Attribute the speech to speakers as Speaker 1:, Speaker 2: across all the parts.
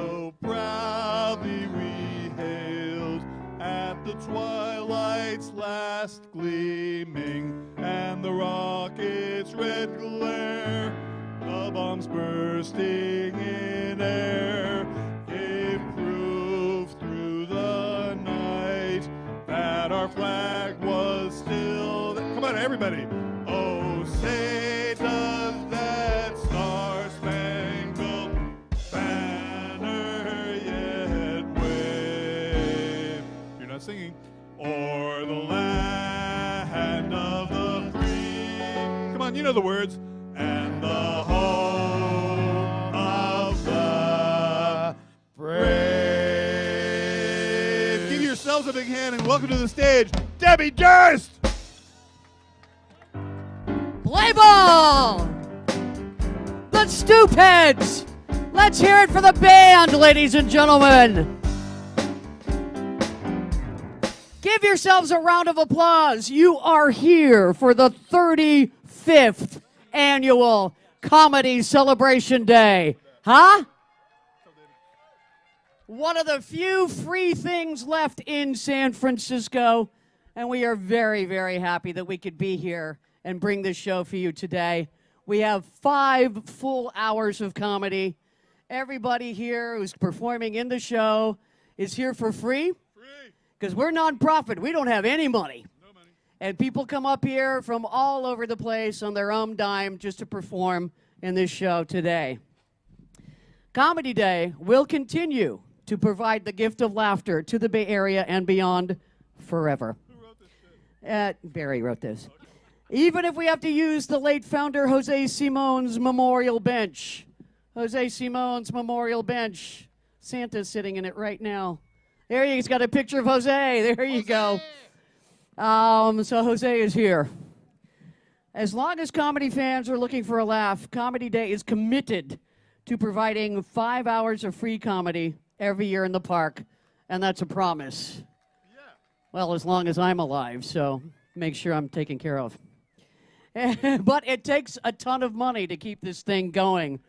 Speaker 1: so proudly we hailed at the twilight's last gleaming and the rocket's red glare, the bombs bursting in air, gave proof through the night that our flag was still there. Come on, everybody. Oh, say does that star-spangled banner yet wave? You're not singing. O'er the land of the free. Come on, you know the words. And the home of the brave. Give yourselves a big hand and welcome to the stage, Debbie Durst.
Speaker 2: Play ball! The Stupheads! Let's hear it for the band, ladies and gentlemen. Give yourselves a round of applause. You are here for the 35th annual Comedy Celebration Day. Huh? One of the few free things left in San Francisco, and we are very, very happy that we could be here and bring this show for you today. We have 5 full hours of comedy. Everybody here who's performing in the show is here for free. Because we're nonprofit. We don't have any money. No money. And people come up here from all over the place on their own dime just to perform in this show today. Comedy Day will continue to provide the gift of laughter to the Bay Area and beyond forever.
Speaker 1: Who wrote this shit?
Speaker 2: Barry wrote this. Even if we have to use the late founder Jose Simon's memorial bench. Jose Simon's memorial bench. Santa's sitting in it right now. There he's got a picture of Jose. There you go. So Jose is here. As long as comedy fans are looking for a laugh, Comedy Day is committed to providing 5 hours of free comedy every year in the park, and that's a promise.
Speaker 1: Yeah.
Speaker 2: Well, as long as I'm alive, so make sure I'm taken care of. But it takes a ton of money to keep this thing going.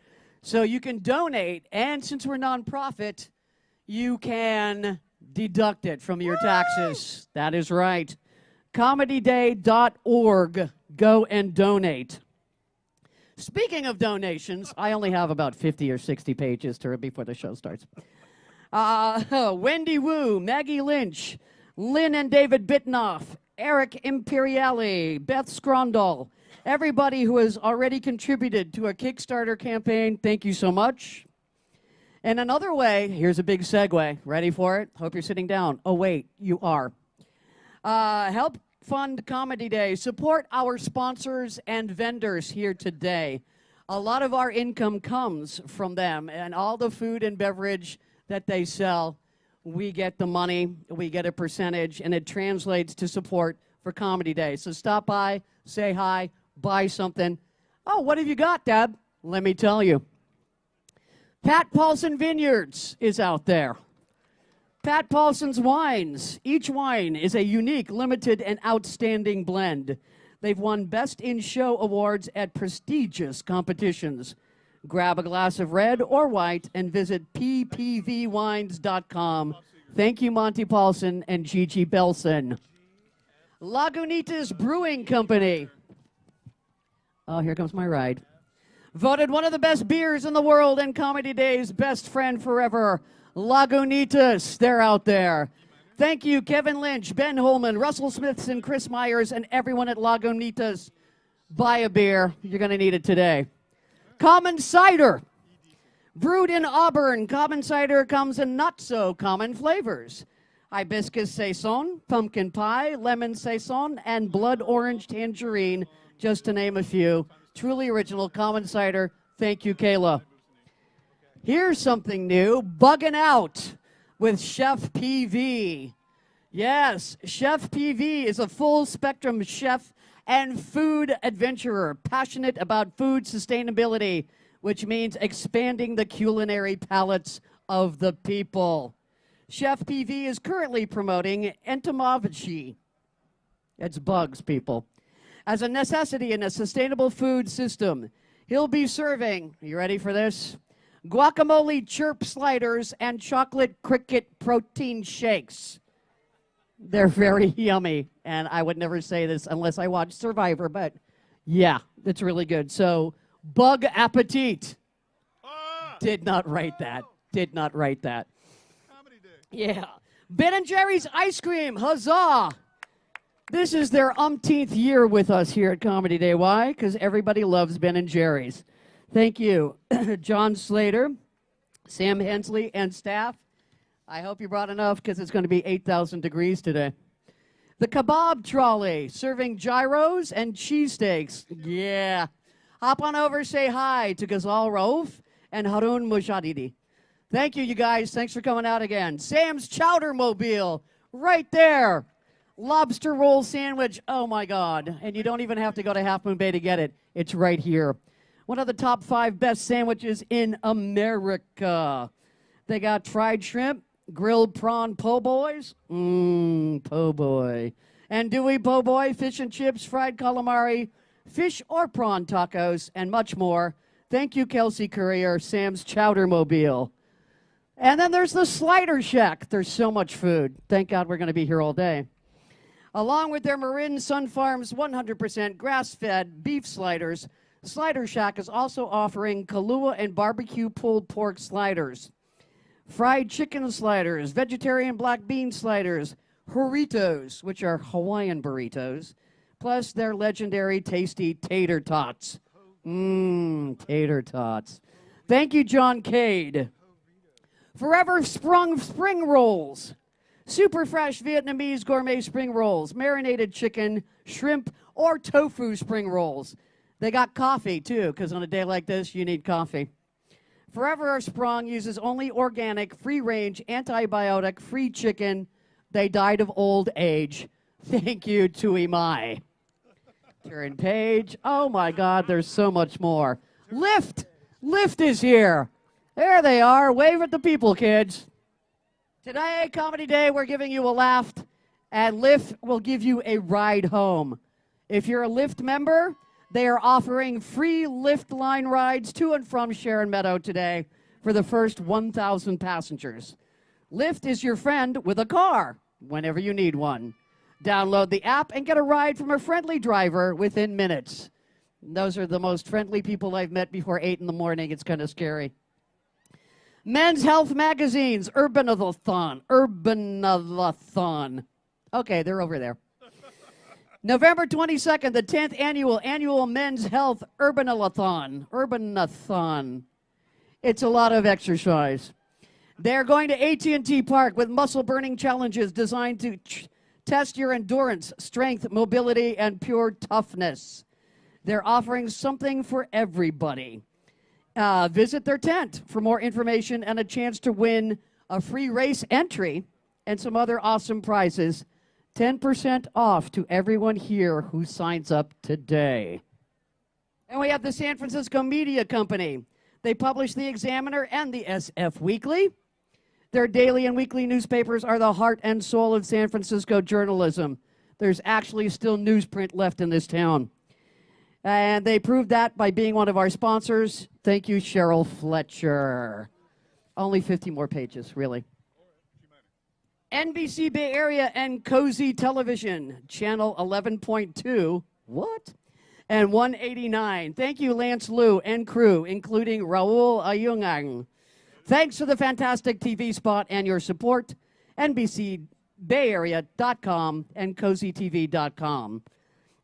Speaker 2: So you can donate, and since we're nonprofit, you can deduct it from your taxes. That is right. ComedyDay.org. Go and donate. Speaking of donations, I only have about 50 or 60 pages to read before the show starts. Wendy Wu, Maggie Lynch, Lynn and David Bitnoff, Eric Imperiali, Beth Scrondall, everybody who has already contributed to a Kickstarter campaign, thank you so much. And another way, here's a big segue. Ready for it? Hope you're sitting down. Oh, wait, you are. Help fund Comedy Day. Support our sponsors and vendors here today. A lot of our income comes from them and all the food and beverage that they sell. We get the money, we get a percentage, and it translates to support for Comedy Day. So stop by, say hi, buy something. Oh, what have you got, Deb? Let me tell you. Pat Paulson Vineyards is out there. Pat Paulson's wines. Each wine is a unique, limited, and outstanding blend. They've won Best in Show awards at prestigious competitions. Grab a glass of red or white and visit ppvwines.com. Thank you, Monty Paulson and Gigi Belson. Lagunitas Brewing Company. Oh, here comes my ride. Voted one of the best beers in the world and Comedy Day's best friend forever, Lagunitas. They're out there. Thank you, Kevin Lynch, Ben Holman, Russell Smithson, Chris Myers, and everyone at Lagunitas. Buy a beer. You're going to need it today. Common Cider. Brewed in Auburn, Common Cider comes in not-so-common flavors. Hibiscus Saison, pumpkin pie, lemon saison, and blood orange tangerine, just to name a few. Truly original Common Cider. Thank you, Kayla. Here's something new, Bugging Out with Chef PV. Yes, Chef PV is a full-spectrum chef and food adventurer, passionate about food sustainability, which means expanding the culinary palates of the people. Chef PV is currently promoting entomology. It's bugs, people. As a necessity in a sustainable food system. He'll be serving, are you ready for this? guacamole chirp sliders, and chocolate cricket protein shakes. They're very yummy, and I would never say this unless I watched Survivor, but yeah, it's really good. So, bug appetit. Did not write that. Did not write that.
Speaker 1: Comedy Day.
Speaker 2: Yeah. Ben & Jerry's ice cream. Huzzah. This is their umpteenth year with us here at Comedy Day. Why? Because everybody loves Ben & Jerry's. Thank you, John Slater, Sam Hensley, and staff. I hope you brought enough because it's going to be 8,000 degrees today. The kebab trolley, serving gyros and cheesesteaks. Yeah. Hop on over, say hi to Ghazal Rauf and Harun Mujadidi. Thank you, you guys. Thanks for coming out again. Sam's Chowder Mobile, right there. Lobster roll sandwich. Oh, my God. And you don't even have to go to Half Moon Bay to get it. It's right here. One of the top 5 best sandwiches in America. They got fried shrimp, grilled prawn po' boys. Po' boy. Andouille po' boy, fish and chips, fried calamari, fish or prawn tacos, and much more. Thank you, Kelsey Courier, Sam's Chowder Mobile. And then there's the Slider Shack. There's so much food. Thank God we're going to be here all day. Along with their Marin Sun Farms 100% grass-fed beef sliders, Slider Shack is also offering Kahlua and barbecue pulled pork sliders, fried chicken sliders, vegetarian black bean sliders, burritos, which are Hawaiian burritos, plus their legendary tasty tater tots. Tater tots. Thank you, John Cade. Forever Sprung Spring Rolls. Super fresh Vietnamese gourmet spring rolls, marinated chicken, shrimp, or tofu spring rolls. They got coffee, too, because on a day like this, you need coffee. Forever Sprung uses only organic, free-range, antibiotic-free chicken. They died of old age. Thank you, Tui Mai. Turn page. Oh, my God, there's so much more. Lyft. Lyft is here. There they are. Wave at the people, kids. Today, Comedy Day, we're giving you a laugh, and Lyft will give you a ride home. If you're a Lyft member, they are offering free Lyft line rides to and from Sharon Meadow today for the first 1,000 passengers. Lyft is your friend with a car whenever you need one. Download the app and get a ride from a friendly driver within minutes. Those are the most friendly people I've met before 8 in the morning. It's kind of scary. Men's Health Magazine's Urbanathon. Okay, they're over there. November 22nd, the 10th annual Men's Health Urbanathon. It's a lot of exercise. They're going to AT&T Park with muscle-burning challenges designed to test your endurance, strength, mobility, and pure toughness. They're offering something for everybody. Visit their tent for more information and a chance to win a free race entry and some other awesome prizes. 10% off to everyone here who signs up today. And we have the San Francisco Media Company. They publish the Examiner and the SF Weekly. Their daily and weekly newspapers are the heart and soul of San Francisco journalism. There's actually still newsprint left in this town. And they proved that by being one of our sponsors. Thank you, Cheryl Fletcher. Only 50 more pages, really. NBC Bay Area and Cozy Television, channel 11.2. What? And 189. Thank you, Lance Liu and crew, including Raul Ayungang. Thanks for the fantastic TV spot and your support. NBCBayArea.com and CozyTV.com.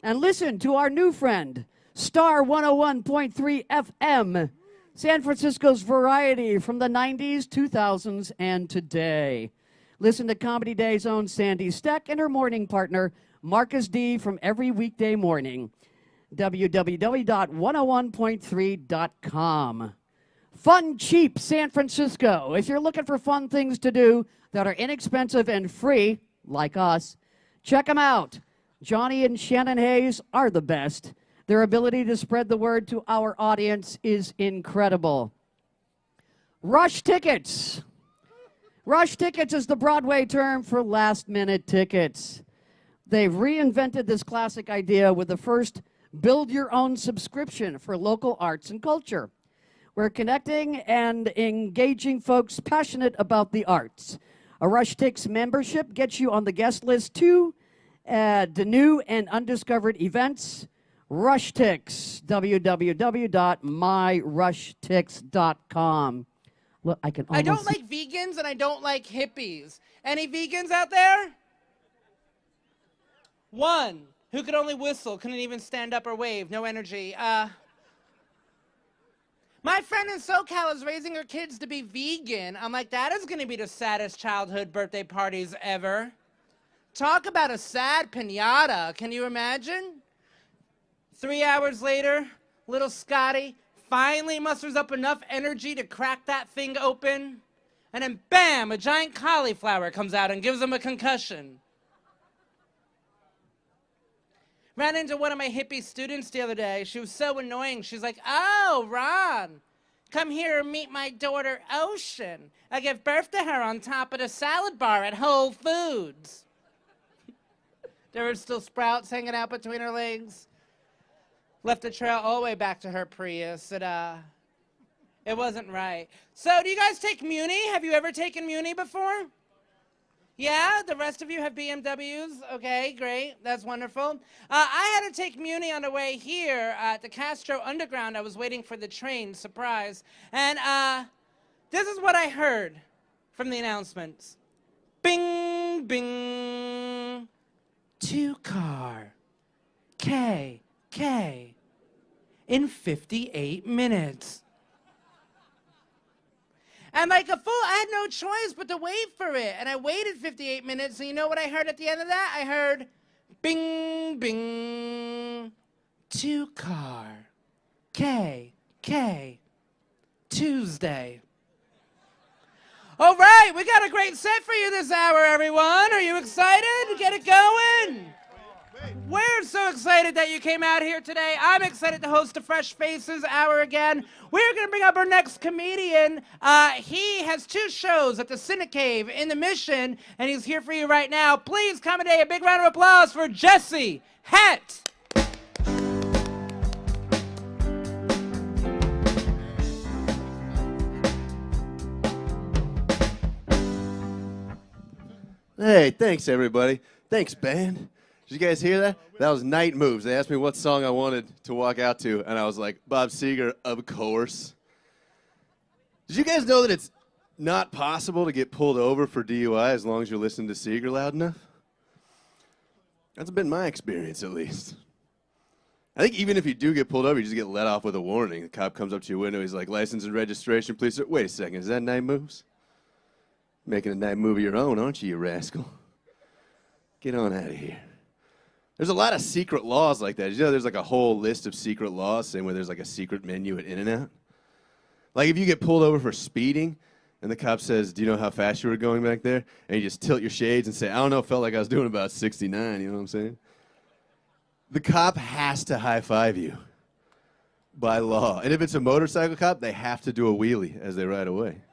Speaker 2: And listen to our new friend, Star 101.3 FM, San Francisco's variety from the 90s, 2000s, and today. Listen to Comedy Day's own Sandy Steck and her morning partner, Marcus D. from every weekday morning. www.101.3.com. Fun, cheap San Francisco. If you're looking for fun things to do that are inexpensive and free, like us, check them out. Johnny and Shannon Hayes are the best. Their ability to spread the word to our audience is incredible. Rush Tickets. Rush Tickets is the Broadway term for last-minute tickets. They've reinvented this classic idea with the first build-your-own subscription for local arts and culture. We're connecting and engaging folks passionate about the arts. A Rush Tix membership gets you on the guest list to the new and undiscovered events. Rush Tix, www.myrushtix.com. Look, I
Speaker 3: don't like vegans and I don't like hippies. Any vegans out there? One who could only whistle, couldn't even stand up or wave, no energy. My friend in SoCal is raising her kids to be vegan. I'm like, that is going to be the saddest childhood birthday parties ever. Talk about a sad piñata. Can you imagine? 3 hours later, little Scotty finally musters up enough energy to crack that thing open. And then bam, a giant cauliflower comes out and gives him a concussion. Ran into one of my hippie students the other day. She was so annoying. She's like, oh, Ron, come here and meet my daughter, Ocean. I gave birth to her on top of the salad bar at Whole Foods. There were still sprouts hanging out between her legs. Left a trail all the way back to her Prius. It wasn't right. So do you guys take Muni? Have you ever taken Muni before? Yeah, the rest of you have BMWs. Okay, great. That's wonderful. I had to take Muni on the way here at the Castro Underground. I was waiting for the train, surprise. And this is what I heard from the announcements. Bing, bing. 2-car. K. In 58 minutes. And like a fool, I had no choice but to wait for it. And I waited 58 minutes, and you know what I heard at the end of that? I heard, bing, bing, 2-car, K, Tuesday. All right, we got a great set for you this hour, everyone. Are you excited? Get it going. We're so excited that you came out here today. I'm excited to host the Fresh Faces Hour again. We're going to bring up our next comedian. He has 2 shows at the Cinecave in the Mission, and he's here for you right now. Please come today. A big round of applause for Jesse Hett.
Speaker 4: Hey, thanks, everybody. Thanks, band. Did you guys hear that? That was Night Moves. They asked me what song I wanted to walk out to, and I was like, Bob Seger, of course. Did you guys know that it's not possible to get pulled over for DUI as long as you're listening to Seger loud enough? That's been my experience, at least. I think even if you do get pulled over, you just get let off with a warning. The cop comes up to your window, he's like, license and registration, please, sir. Wait a second, is that Night Moves? Making a night movie of your own, aren't you, you rascal? Get on out of here. There's a lot of secret laws like that. You know, there's like a whole list of secret laws, same way there's like a secret menu at In-N-Out. Like if you get pulled over for speeding, and the cop says, do you know how fast you were going back there? And you just tilt your shades and say, I don't know, felt like I was doing about 69, you know what I'm saying? The cop has to high-five you by law. And if it's a motorcycle cop, they have to do a wheelie as they ride away.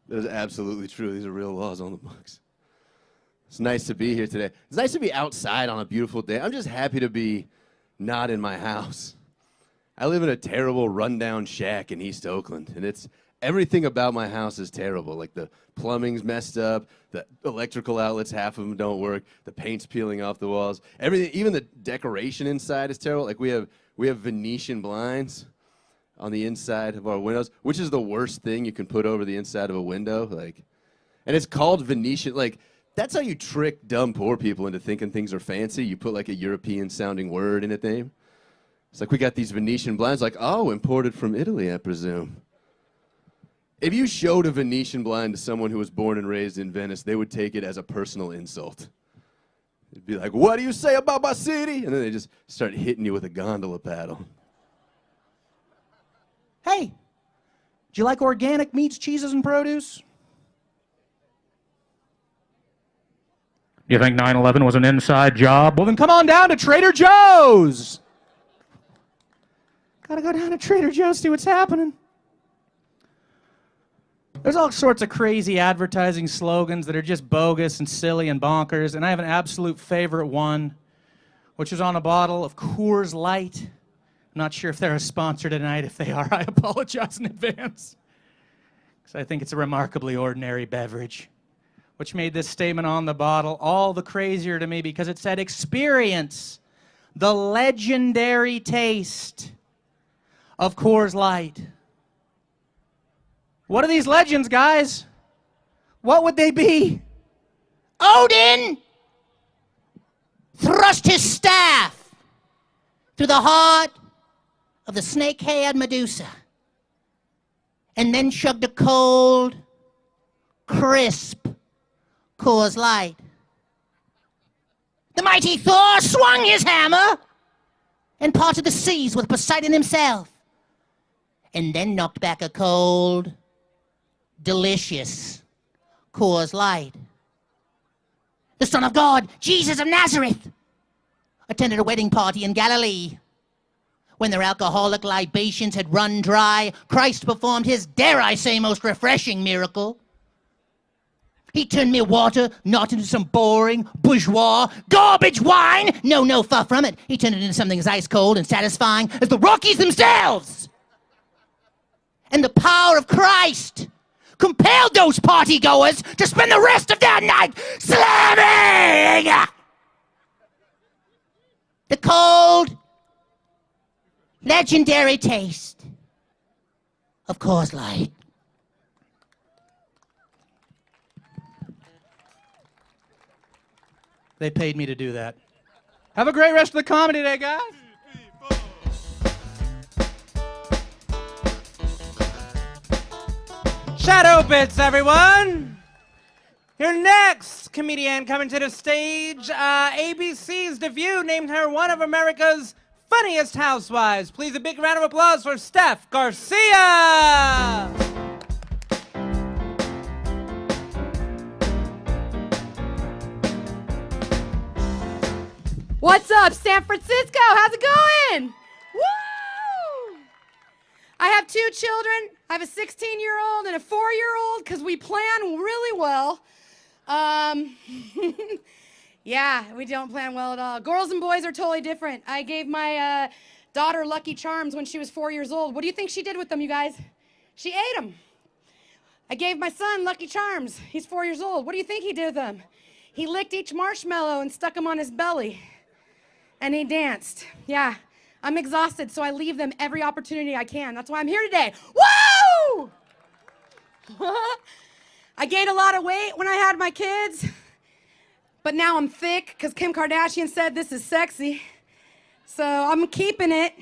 Speaker 4: That is absolutely true. These are real laws on the books. It's nice to be here today. It's nice to be outside on a beautiful day. I'm just happy to be not in my house. I live in a terrible rundown shack in East Oakland, and everything about my house is terrible. Like the plumbing's messed up, the electrical outlets, half of them don't work, the paint's peeling off the walls. Everything, even the decoration inside is terrible. Like we have Venetian blinds on the inside of our windows, which is the worst thing you can put over the inside of a window. Like, and it's called Venetian. Like, that's how you trick dumb poor people into thinking things are fancy. You put like a European-sounding word in a name. It's like we got these Venetian blinds. Like, oh, imported from Italy, I presume. If you showed a Venetian blind to someone who was born and raised in Venice, they would take it as a personal insult. It'd be like, what do you say about my city? And then they just start hitting you with a gondola paddle.
Speaker 5: Hey, do you like organic meats, cheeses, and produce?
Speaker 6: You think 9/11 was an inside job?
Speaker 5: Well, then come on down to Trader Joe's. Gotta go down to Trader Joe's, see what's happening. There's all sorts of crazy advertising slogans that are just bogus and silly and bonkers, and I have an absolute favorite one, which is on a bottle of Coors Light. not sure if they're a sponsor tonight. If they are, I apologize in advance. Because I think it's a remarkably ordinary beverage, which made this statement on the bottle all the crazier to me because it said, experience the legendary taste of Coors Light. What are these legends, guys? What would they be?
Speaker 7: Odin thrust his staff through the heart of the snake-haired Medusa and then chugged a cold, crisp Coors Light. The mighty Thor swung his hammer and parted the seas with Poseidon himself, and then knocked back a cold, delicious Coors Light. The Son of God, Jesus of Nazareth, attended a wedding party in Galilee. When their alcoholic libations had run dry, Christ performed his, dare I say, most refreshing miracle. He turned mere water not into some boring, bourgeois, garbage wine. No, far from it. He turned it into something as ice cold and satisfying as the Rockies themselves. And the power of Christ compelled those partygoers to spend the rest of their night slamming the cold, legendary taste of Coors Light.
Speaker 5: They paid me to do that. Have a great rest of the comedy day, guys.
Speaker 3: Shadow Bits, everyone! Your next comedian coming to the stage, ABC's The View named her one of America's funniest housewives. Please, a big round of applause for Steph Garcia!
Speaker 8: What's up, San Francisco? How's it going? Woo! I have 2 children. I have a 16-year-old and a 4-year-old because we plan really well. Yeah, we don't plan well at all. Girls and boys are totally different. I gave my daughter Lucky Charms when she was 4 years old. What do you think she did with them, you guys? She ate them. I gave my son Lucky Charms. He's 4 years old. What do you think he did with them? He licked each marshmallow and stuck them on his belly. And he danced. Yeah. I'm exhausted, so I leave them every opportunity I can. That's why I'm here today. Woo! I gained a lot of weight when I had my kids, but now I'm thick because Kim Kardashian said this is sexy. So I'm keeping it.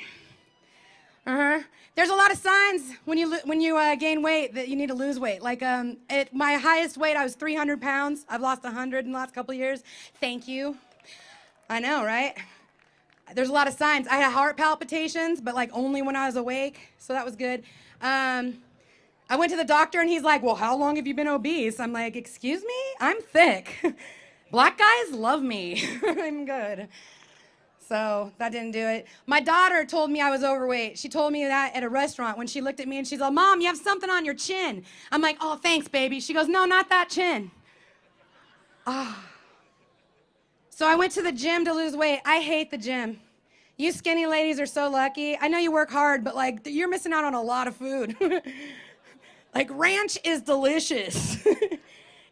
Speaker 8: There's a lot of signs when you gain weight that you need to lose weight. Like at my highest weight, I was 300 pounds. I've lost 100 in the last couple of years. Thank you. I know, right? There's a lot of signs. I had heart palpitations, but like only when I was awake, so that was good. I went to the doctor and he's like, well, how long have you been obese? I'm like, excuse me? I'm thick. Black guys love me. I'm good. So that didn't do it. My daughter told me I was overweight. She told me that at a restaurant when she looked at me and she's like, Mom, you have something on your chin. I'm like, oh, thanks, baby. She goes, no, not that chin. So I went to the gym to lose weight. I hate the gym. You skinny ladies are so lucky. I know you work hard, but like you're missing out on a lot of food. Like ranch is delicious.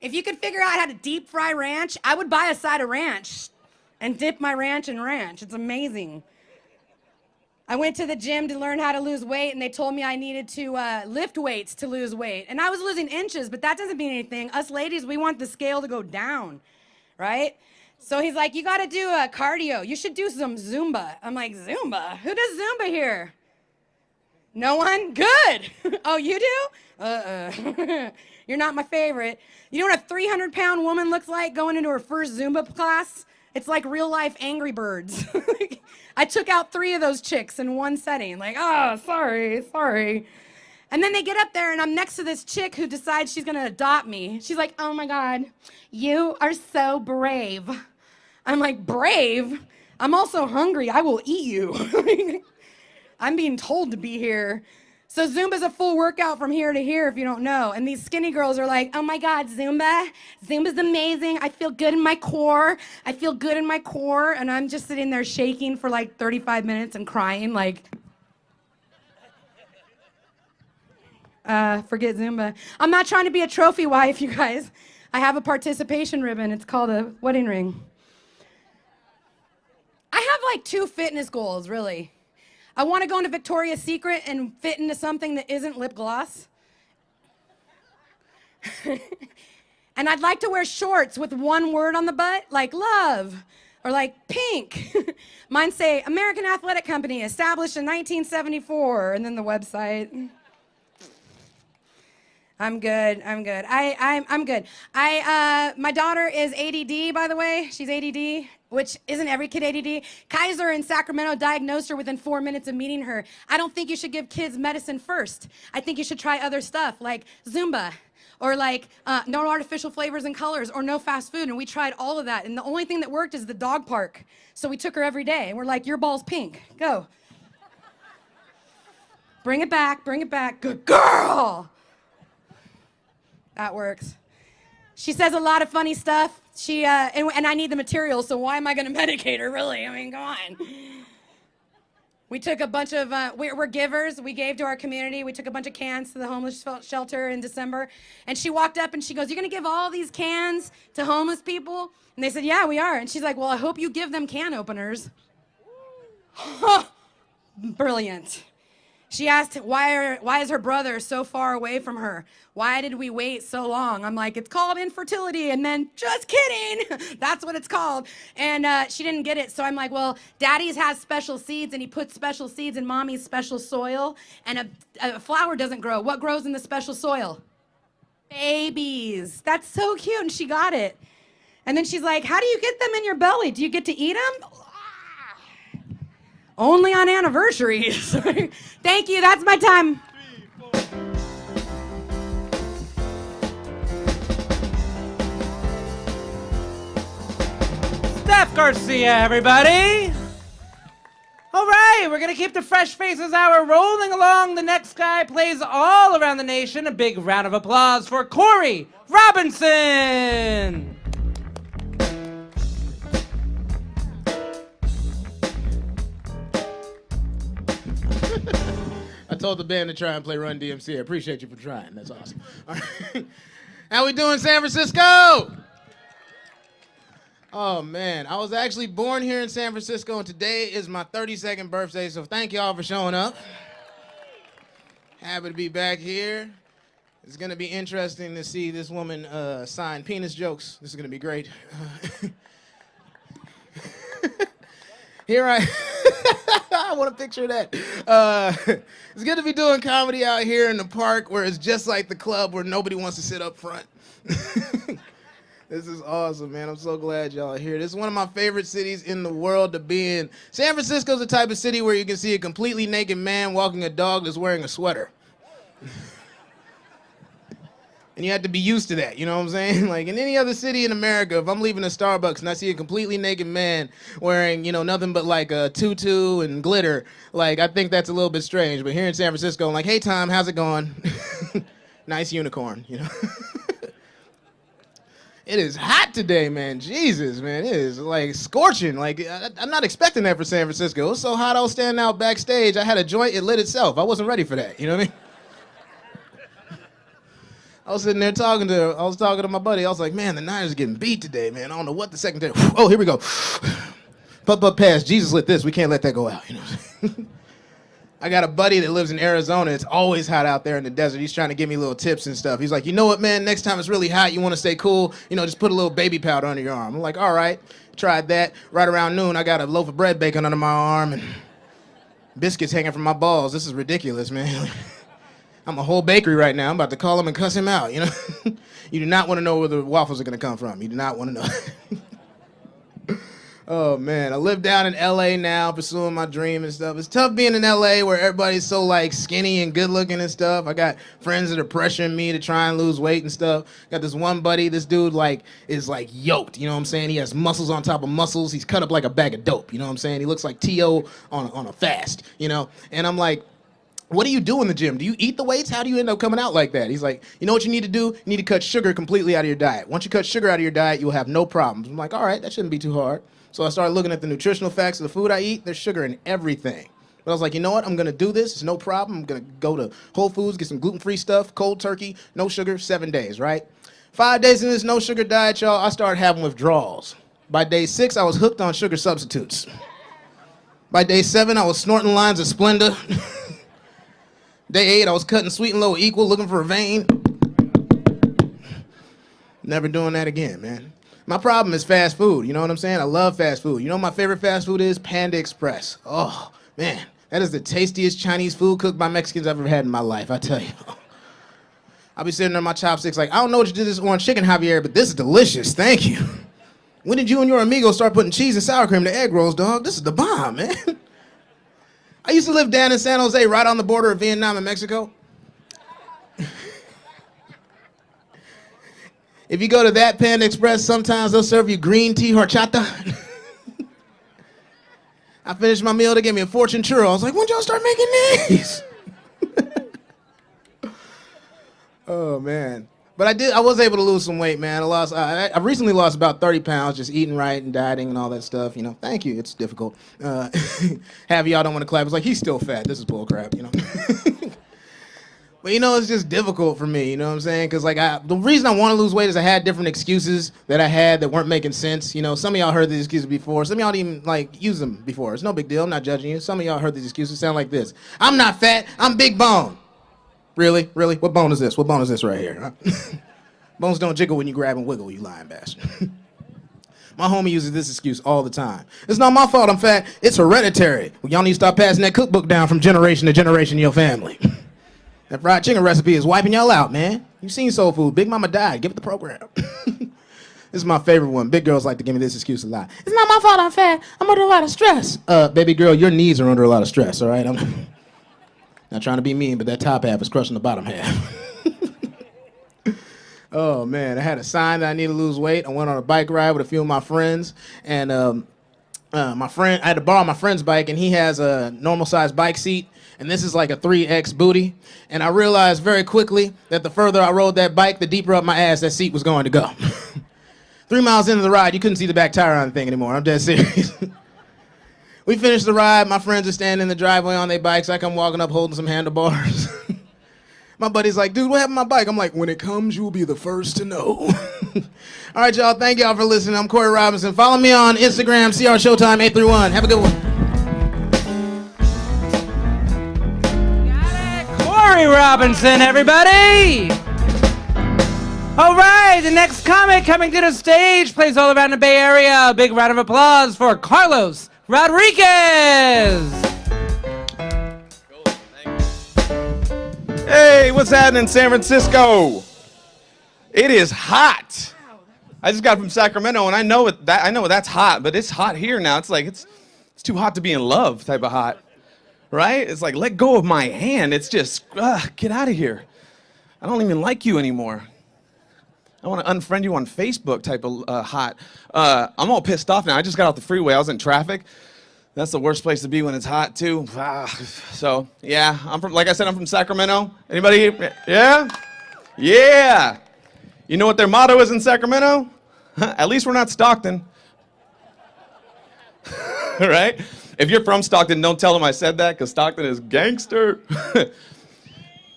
Speaker 8: If you could figure out how to deep fry ranch, I would buy a side of ranch and dip my ranch in ranch. It's amazing. I went to the gym to learn how to lose weight, and they told me I needed to lift weights to lose weight. And I was losing inches, but that doesn't mean anything. Us ladies, we want the scale to go down, right? So he's like, you got to do a cardio. You should do some Zumba. I'm like, Zumba? Who does Zumba here? No one? Good. Oh, you do? You're not my favorite. You know what a 300-pound woman looks like going into her first Zumba class? It's like real-life Angry Birds. I took out 3 of those chicks in one setting. Like, oh, sorry. And then they get up there, and I'm next to this chick who decides she's going to adopt me. She's like, oh, my God, you are so brave. I'm like, brave? I'm also hungry. I will eat you. I'm being told to be here. So Zumba's a full workout from here to here if you don't know. And these skinny girls are like, oh, my God, Zumba? Zumba's amazing. I feel good in my core. And I'm just sitting there shaking for like 35 minutes and crying like, Forget Zumba. I'm not trying to be a trophy wife, you guys. I have a participation ribbon. It's called a wedding ring. I have like 2 fitness goals, really. I want to go into Victoria's Secret and fit into something that isn't lip gloss. And I'd like to wear shorts with one word on the butt, like love, or like pink. Mine say, American Athletic Company, established in 1974, and then the website. I'm good. I'm good. I'm good. My daughter is ADD, by the way. She's ADD, which isn't every kid ADD. Kaiser in Sacramento diagnosed her within 4 minutes of meeting her. I don't think you should give kids medicine first. I think you should try other stuff like Zumba, or like no artificial flavors and colors, or no fast food. And we tried all of that. And the only thing that worked is the dog park. So we took her every day. And we're like, your ball's pink. Go. Bring it back. Bring it back. Good girl. That works. She says a lot of funny stuff. And I need the material, so why am I going to medicate her, really? I mean, come on. We took a bunch of, we're givers. We gave to our community. We took a bunch of cans to the homeless shelter in December. And she walked up and she goes, you're going to give all these cans to homeless people? And they said, yeah, we are. And she's like, well, I hope you give them can openers. Brilliant. She asked, why is her brother so far away from her? Why did we wait so long? I'm like, it's called infertility. And then, just kidding. That's what it's called. And she didn't get it. So I'm like, well, daddy's has special seeds, and he puts special seeds in mommy's special soil. And a flower doesn't grow. What grows in the special soil? Babies. That's so cute. And she got it. And then she's like, how do you get them in your belly? Do you get to eat them? Only on anniversaries. Thank you. That's my time.
Speaker 1: 3, 4.
Speaker 3: Steph Garcia, everybody. All right, we're going to keep the Fresh Faces Hour rolling along. The next guy plays all around the nation. A big round of applause for Corey Robinson.
Speaker 9: I told the band to try and play Run DMC. I appreciate you for trying. That's awesome. All right. How we doing, San Francisco? Oh, man. I was actually born here in San Francisco, and today is my 32nd birthday, so thank y'all for showing up. Happy to be back here. It's going to be interesting to see this woman sign penis jokes. This is going to be great. Here I want to picture that. It's good to be doing comedy out here in the park where it's just like the club where nobody wants to sit up front. This is awesome, man. I'm so glad y'all are here. This is one of my favorite cities in the world to be in. San Francisco's the type of city where you can see a completely naked man walking a dog that's wearing a sweater. And you have to be used to that, you know what I'm saying? Like in any other city in America, if I'm leaving a Starbucks and I see a completely naked man wearing, you know, nothing but like a tutu and glitter, like I think that's a little bit strange. But here in San Francisco, I'm like, hey Tom, how's it going? Nice unicorn, you know? It is hot today, man. Jesus, man. It is like scorching. Like I'm not expecting that for San Francisco. It was so hot I was standing out backstage. I had a joint, it lit itself. I wasn't ready for that, you know what I mean? I was sitting there talking to my buddy. I was like, man, the Niners are getting beat today, man. I don't know what the secondary. Oh, here we go. But pass. Jesus lit this. We can't let that go out. You know. I got a buddy that lives in Arizona. It's always hot out there in the desert. He's trying to give me little tips and stuff. He's like, you know what, man? Next time it's really hot, you want to stay cool. You know, just put a little baby powder under your arm. I'm like, all right. Tried that. Right around noon, I got a loaf of bread bacon under my arm and biscuits hanging from my balls. This is ridiculous, man. I'm a whole bakery right now. I'm about to call him and cuss him out, you know? You do not want to know where the waffles are going to come from. You do not want to know. Oh, man. I live down in L.A. now, pursuing my dream and stuff. It's tough being in L.A. where everybody's so, like, skinny and good-looking and stuff. I got friends that are pressuring me to try and lose weight and stuff. Got this one buddy, this dude, like, is, like, yoked, you know what I'm saying? He has muscles on top of muscles. He's cut up like a bag of dope, you know what I'm saying? He looks like T.O. on a fast, you know? And I'm like, what do you do in the gym? Do you eat the weights? How do you end up coming out like that? He's like, you know what you need to do? You need to cut sugar completely out of your diet. Once you cut sugar out of your diet, you'll have no problems. I'm like, all right, that shouldn't be too hard. So I started looking at the nutritional facts of the food I eat. There's sugar in everything. But I was like, you know what? I'm going to do this. It's no problem. I'm going to go to Whole Foods, get some gluten-free stuff, cold turkey, no sugar, 7 days, right? 5 days in this no-sugar diet, y'all, I started having withdrawals. By day 6, I was hooked on sugar substitutes. By day 7, I was snorting lines of Splenda. Day 8, I was cutting Sweet and Low Equal, looking for a vein. Never doing that again, man. My problem is fast food, you know what I'm saying? I love fast food. You know what my favorite fast food is? Panda Express. Oh, man. That is the tastiest Chinese food cooked by Mexicans I've ever had in my life, I tell you. I'll be sitting there on my chopsticks like, I don't know what you did this orange chicken, Javier, but this is delicious, thank you. When did you and your amigos start putting cheese and sour cream to egg rolls, dog? This is the bomb, man. I used to live down in San Jose, right on the border of Vietnam and Mexico. If you go to that Panda Express, sometimes they'll serve you green tea horchata. I finished my meal, they gave me a fortune churro. I was like, when y'all start making these? Oh, man. But I was able to lose some weight, man. I recently lost about 30 pounds just eating right and dieting and all that stuff, you know. Thank you, it's difficult. Half of y'all don't want to clap. It's like, he's still fat. This is bull crap, you know. But, you know, it's just difficult for me, you know what I'm saying? Because, like, the reason I want to lose weight is I had different excuses that I had that weren't making sense. You know, some of y'all heard these excuses before. Some of y'all didn't even, like, use them before. It's no big deal. I'm not judging you. Some of y'all heard these excuses sound like this. I'm not fat. I'm big bone. Really? Really? What bone is this? What bone is this right here? Huh? Bones don't jiggle when you grab and wiggle, you lying bastard. My homie uses this excuse all the time. It's not my fault I'm fat. It's hereditary. Well, y'all need to start passing that cookbook down from generation to generation in your family. That fried chicken recipe is wiping y'all out, man. You've seen Soul Food. Big Mama died. Give it the program. This is my favorite one. Big girls like to give me this excuse a lot. It's not my fault I'm fat. I'm under a lot of stress. Baby girl, your knees are under a lot of stress, all right? I'm not trying to be mean, but that top half is crushing the bottom half. Oh, man. I had a sign that I need to lose weight. I went on a bike ride with a few of my friends, and I had to borrow my friend's bike, and he has a normal-sized bike seat, and this is like a 3X booty. And I realized very quickly that the further I rode that bike, the deeper up my ass that seat was going to go. 3 miles into the ride, you couldn't see the back tire on the thing anymore. I'm dead serious. We finished the ride. My friends are standing in the driveway on their bikes. I come walking up holding some handlebars. My buddy's like, dude, what happened to my bike? I'm like, when it comes, you will be the first to know. All right, y'all. Thank y'all for listening. I'm Corey Robinson. Follow me on Instagram, CR Showtime 831. Have a good one.
Speaker 3: Corey Robinson, everybody! All right, the next comic coming to the stage plays all around the Bay Area. A big round of applause for Carlos Rodriguez!
Speaker 10: Hey, what's happening in San Francisco? It is hot. I just got from Sacramento, and I know that's hot, but it's hot here now. It's like it's too hot to be in love type of hot, right? It's like, let go of my hand. It's just, get out of here. I don't even like you anymore. I want to unfriend you on Facebook type of hot. I'm all pissed off now. I just got off the freeway. I was in traffic. That's the worst place to be when it's hot too. So yeah, like I said, I'm from Sacramento. Anybody? Yeah? Yeah. You know what their motto is in Sacramento? At least we're not Stockton. Right? If you're from Stockton, don't tell them I said that, because Stockton is gangster.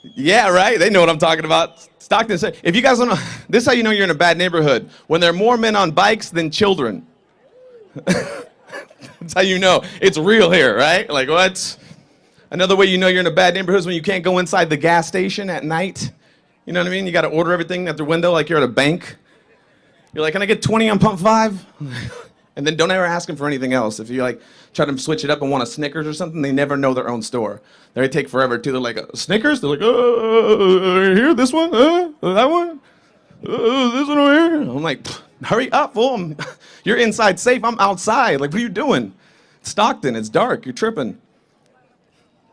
Speaker 10: Yeah, right? They know what I'm talking about. Stockton, if you guys don't know, this is how you know you're in a bad neighborhood. When there are more men on bikes than children. That's how you know it's real here, right? Like, what? Another way you know you're in a bad neighborhood is when you can't go inside the gas station at night. You know what I mean? You got to order everything at their window like you're at a bank. You're like, can I get 20 on pump 5? And then don't ever ask them for anything else. If you like try to switch it up and want a Snickers or something, they never know their own store. They take forever too. They're like, Snickers? They're like, here, this one, that one, this one over here. I'm like, hurry up, fool. You're inside safe, I'm outside. Like, what are you doing? It's Stockton, it's dark, you're tripping.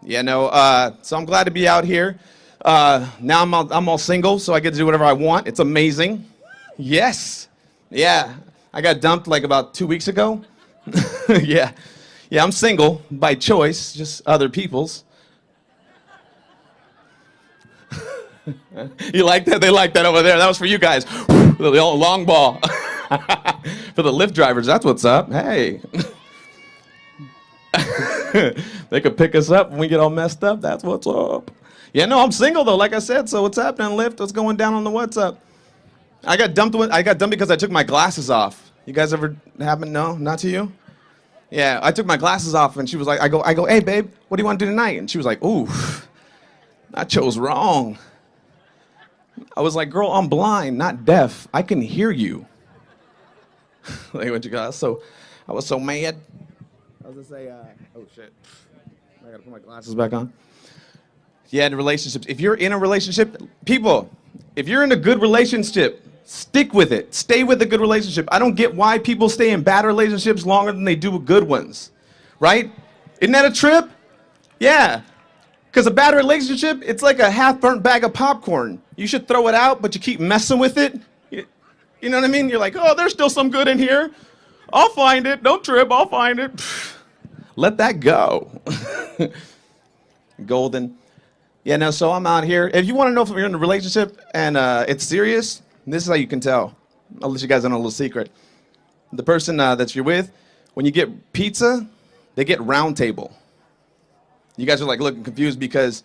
Speaker 10: Yeah, no, so I'm glad to be out here. Now I'm all single, so I get to do whatever I want. It's amazing. Yes, yeah. I got dumped like about 2 weeks ago. Yeah, I'm single by choice, just other people's. You like that? They like that over there. That was for you guys. The old long ball. For the Lyft drivers, that's what's up. Hey. They could pick us up when we get all messed up. That's what's up. Yeah, no, I'm single though, like I said. So what's happening, Lyft? What's going down on the what's up? I got dumped because I took my glasses off. You guys ever happen? No, not to you? Yeah, I took my glasses off and she was like, I go, hey babe, what do you want to do tonight? And she was like, ooh, I chose wrong. I was like, girl, I'm blind, not deaf. I can hear you. Like what you got? So I was so mad. I was gonna say, oh shit. I gotta put my glasses back on. Yeah, in relationships. If you're in a relationship, people, if you're in a good relationship, stick with it. Stay with a good relationship. I don't get why people stay in bad relationships longer than they do with good ones. Right? Isn't that a trip? Yeah. Because a bad relationship, it's like a half-burnt bag of popcorn. You should throw it out, but you keep messing with it. You know what I mean? You're like, oh, there's still some good in here. I'll find it. Don't trip. I'll find it. Let that go. Golden. Yeah, no, so I'm out here. If you want to know if you're in a relationship and it's serious, this is how you can tell. I'll let you guys in a little secret. The person that you're with, when you get pizza, they get round table. You guys are like looking confused because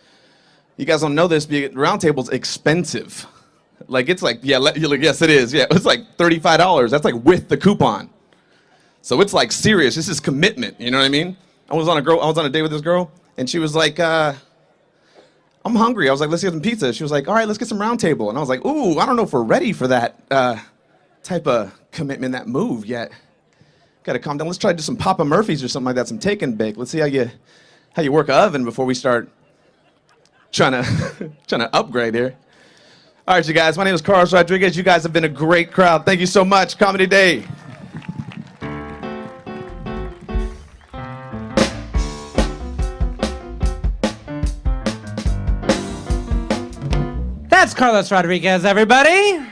Speaker 10: you guys don't know this, but round table's expensive. Like it's like, yeah, you're like, yes, it is. Yeah, it's like $35. That's like with the coupon. So it's like serious. This is commitment. You know what I mean? I was on a date with this girl, and she was like, I'm hungry. I was like, let's get some pizza. She was like, all right, let's get some round table. And I was like, ooh, I don't know if we're ready for that type of commitment, that move yet. Gotta calm down. Let's try to do some Papa Murphy's or something like that, some take and bake. Let's see how you work an oven before we start trying to upgrade here. All right, you guys, my name is Carlos Rodriguez. You guys have been a great crowd. Thank you so much. Comedy Day.
Speaker 3: That's Carlos Rodriguez, everybody.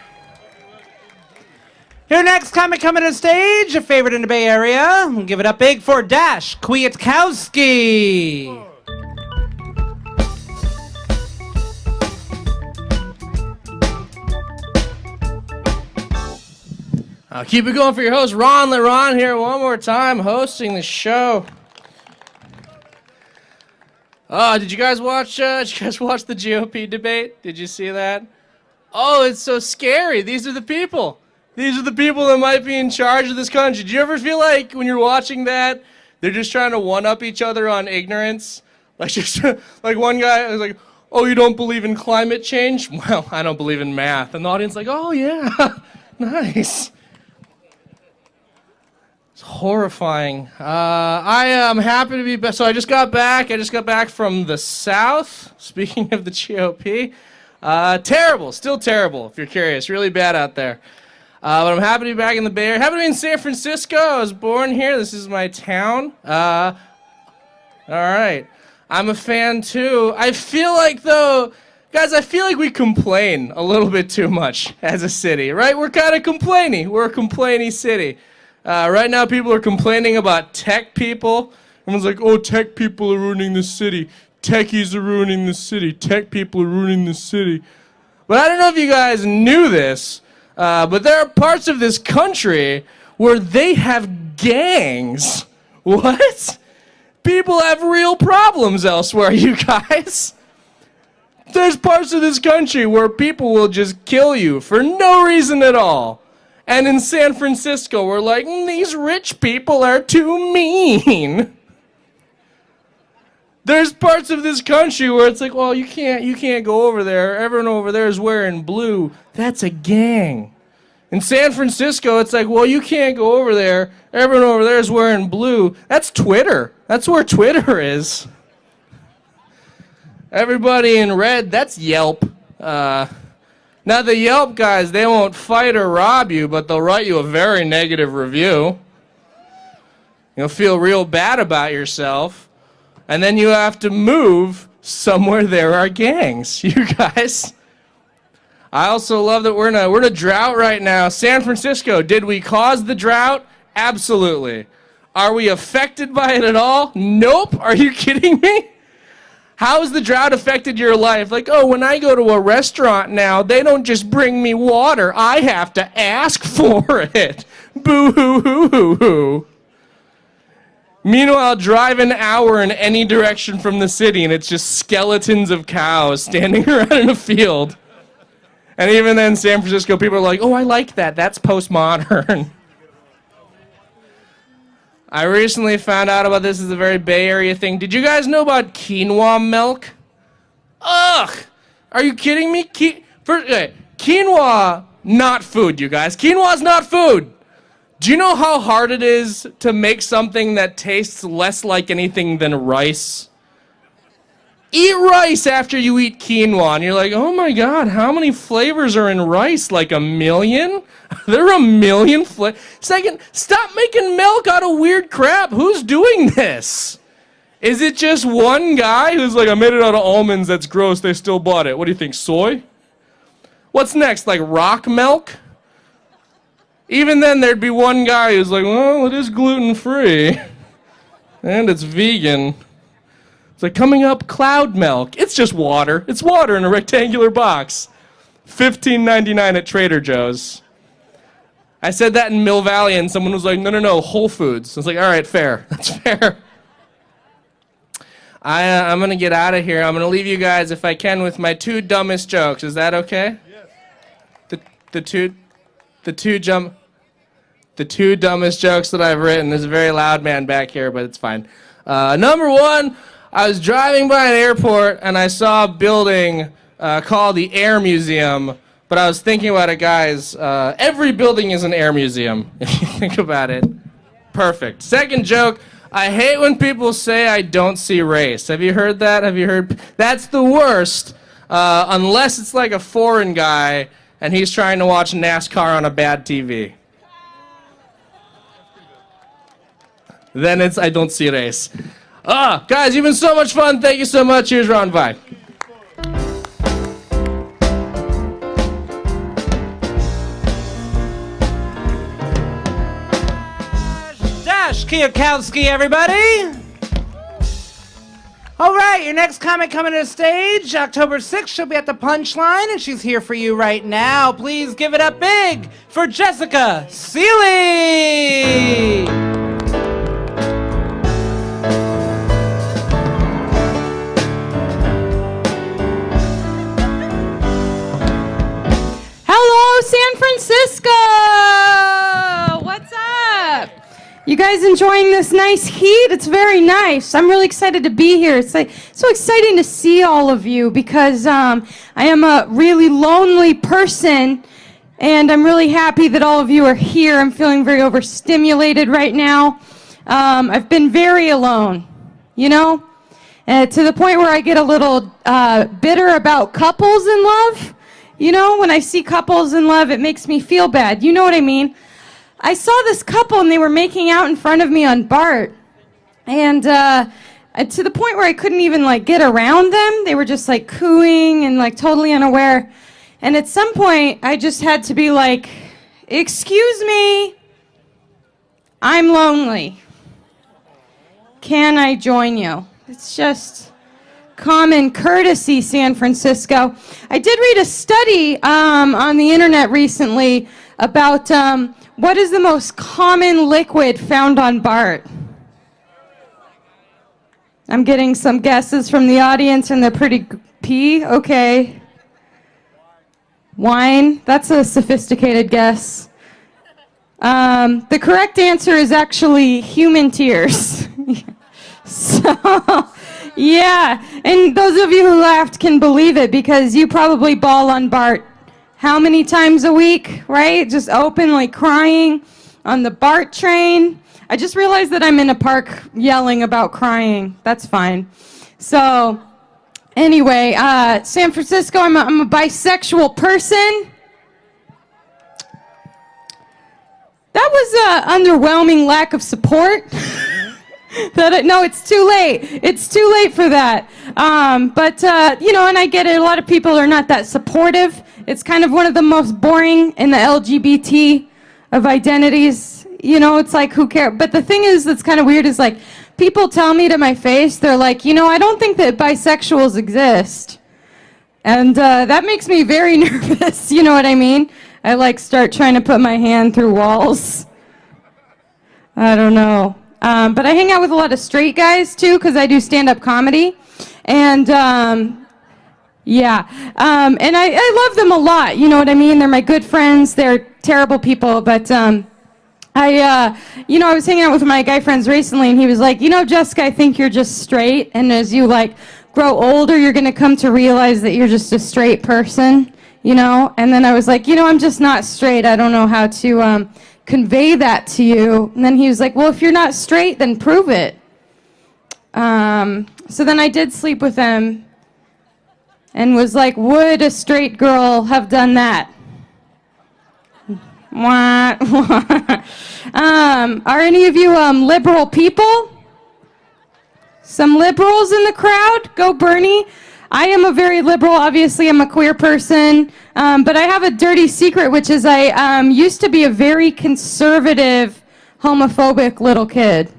Speaker 3: Your next comic coming to stage, a favorite in the Bay Area. We'll give it up big for Dash Kwiatkowski.
Speaker 11: I'll keep it going for your host, Ron LeRon, here one more time, hosting the show. Did you guys watch the GOP debate? Did you see that? Oh, it's so scary. These are the people. These are the people that might be in charge of this country. Do you ever feel like when you're watching that, they're just trying to one-up each other on ignorance? Like just like one guy was like, oh, you don't believe in climate change? Well, I don't believe in math. And the audience like, oh, yeah, nice. It's horrifying. I am happy to be back. So I just got back from the South. Speaking of the GOP. Terrible. Still terrible, if you're curious. Really bad out there. But I'm happy to be back in the Bay Area. Happy to be in San Francisco. I was born here. This is my town. All right. I'm a fan, too. I feel like, though, guys, we complain a little bit too much as a city, right? We're kind of complainy. We're a complainy city. Right now, people are complaining about tech people. Everyone's like, oh, tech people are ruining the city. Techies are ruining the city. Tech people are ruining the city. But I don't know if you guys knew this, but there are parts of this country where they have gangs. What? People have real problems elsewhere, you guys. There's parts of this country where people will just kill you for no reason at all. And in San Francisco, we're like, these rich people are too mean. There's parts of this country where it's like, well, you can't go over there. Everyone over there is wearing blue. That's a gang. In San Francisco, it's like, well, you can't go over there. Everyone over there is wearing blue. That's Twitter. That's where Twitter is. Everybody in red, that's Yelp. Now, the Yelp guys, they won't fight or rob you, but they'll write you a very negative review. You'll feel real bad about yourself. And then you have to move somewhere there are gangs, you guys. I also love that we're in a drought right now. San Francisco, did we cause the drought? Absolutely. Are we affected by it at all? Nope. Are you kidding me? How has the drought affected your life? Like, oh, when I go to a restaurant now, they don't just bring me water. I have to ask for it. Boo-hoo-hoo-hoo-hoo. Meanwhile, drive an hour in any direction from the city, and it's just skeletons of cows standing around in a field. And even then, San Francisco, people are like, oh, I like that. That's postmodern. I recently found out about this as a very Bay Area thing. Did you guys know about quinoa milk? Ugh! Are you kidding me? Quinoa, not food, you guys. Quinoa's not food. Do you know how hard it is to make something that tastes less like anything than rice? Eat rice after you eat quinoa, and you're like, oh my God, how many flavors are in rice? Like 1 million? There are 1 million flavors. Second, stop making milk out of weird crap. Who's doing this? Is it just one guy who's like, I made it out of almonds, that's gross, they still bought it. What do you think, soy? What's next, like rock milk? Even then, there'd be one guy who's like, well, it is gluten-free, and it's vegan. It's like, coming up, cloud milk. It's just water. It's water in a rectangular box. $15.99 at Trader Joe's. I said that in Mill Valley, and someone was like, no, Whole Foods. I was like, all right, fair. That's fair. I'm going to get out of here. I'm going to leave you guys, if I can, with my 2 dumbest jokes. Is that okay? Yes. The two dumbest jokes that I've written. There's a very loud man back here, but it's fine. Number 1, I was driving by an airport, and I saw a building called the Air Museum, but I was thinking about it, guys. Every building is an air museum, if you think about it. Perfect. Second joke, I hate when people say I don't see race. Have you heard that? Have you heard? That's the worst, unless it's like a foreign guy, and he's trying to watch NASCAR on a bad TV. Then it's I don't see race. Guys, you've been so much fun. Thank you so much. Here's round 5.
Speaker 3: Dash Kiyokowski, everybody. All right, your next comic coming to the stage, October 6th. She'll be at the Punchline, and she's here for you right now. Please give it up big for Jessica Seeley.
Speaker 8: Hello, San Francisco! What's up? You guys enjoying this nice heat? It's very nice. I'm really excited to be here. It's like so exciting to see all of you because I am a really lonely person, and I'm really happy that all of you are here. I'm feeling very overstimulated right now. I've been very alone, you know, to the point where I get a little bitter about couples in love. You know, when I see couples in love, it makes me feel bad. You know what I mean? I saw this couple, and they were making out in front of me on BART. And to the point where I couldn't even, like, get around them. They were just, like, cooing and, like, totally unaware. And at some point, I just had to be like, excuse me, I'm lonely. Can I join you? It's just common courtesy, San Francisco. I did read a study on the internet recently about what is the most common liquid found on BART. I'm getting some guesses from the audience, and they're pretty pee. Okay. Wine. That's a sophisticated guess. The correct answer is actually human tears. So, yeah, and those of you who laughed can believe it because you probably bawl on BART how many times a week, right? Just openly crying on the BART train. I just realized that I'm in a park yelling about crying. That's fine. So, anyway, San Francisco, I'm a bisexual person. That was an underwhelming lack of support. No, it's too late. It's too late for that. But you know, and I get it. A lot of people are not that supportive. It's kind of one of the most boring in the LGBT of identities. You know, it's like, who cares? But the thing is that's kind of weird is like, people tell me to my face, they're like, you know, I don't think that bisexuals exist. And that makes me very nervous. You know what I mean? I like start trying to put my hand through walls. I don't know. But I hang out with a lot of straight guys too, because I do stand-up comedy. And yeah, and I love them a lot, you know what I mean? They're my good friends, they're terrible people, but I was hanging out with my guy friends recently, and he was like, Jessica, I think you're just straight, and as you grow older, you're gonna come to realize that you're just a straight person, And then I was like, I'm just not straight. I don't know how to convey that to you. And then he was like, well, if you're not straight, then prove it. So then I did sleep with him, and was like, would a straight girl have done that? Are any of you liberal people? Some liberals in the crowd? Go Bernie. I am a very liberal. Obviously, I'm a queer person. But I have a dirty secret, which is I used to be a very conservative, homophobic little kid.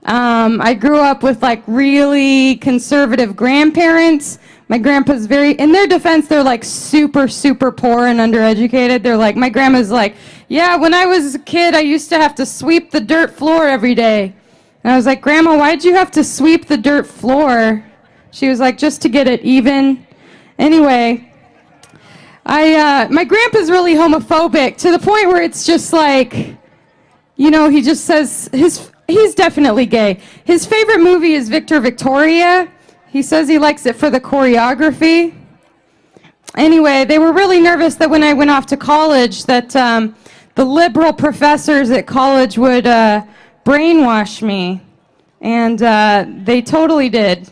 Speaker 8: I grew up with really conservative grandparents. My grandpa's in their defense, they're super, super poor and undereducated. They're my grandma's yeah, when I was a kid, I used to have to sweep the dirt floor every day. And I was like, Grandma, why'd you have to sweep the dirt floor? She was like, just to get it even. Anyway, my grandpa's really homophobic to the point where it's just he just says he's definitely gay. His favorite movie is Victor Victoria. He says he likes it for the choreography. Anyway, they were really nervous that when I went off to college that the liberal professors at college would brainwash me. And they totally did,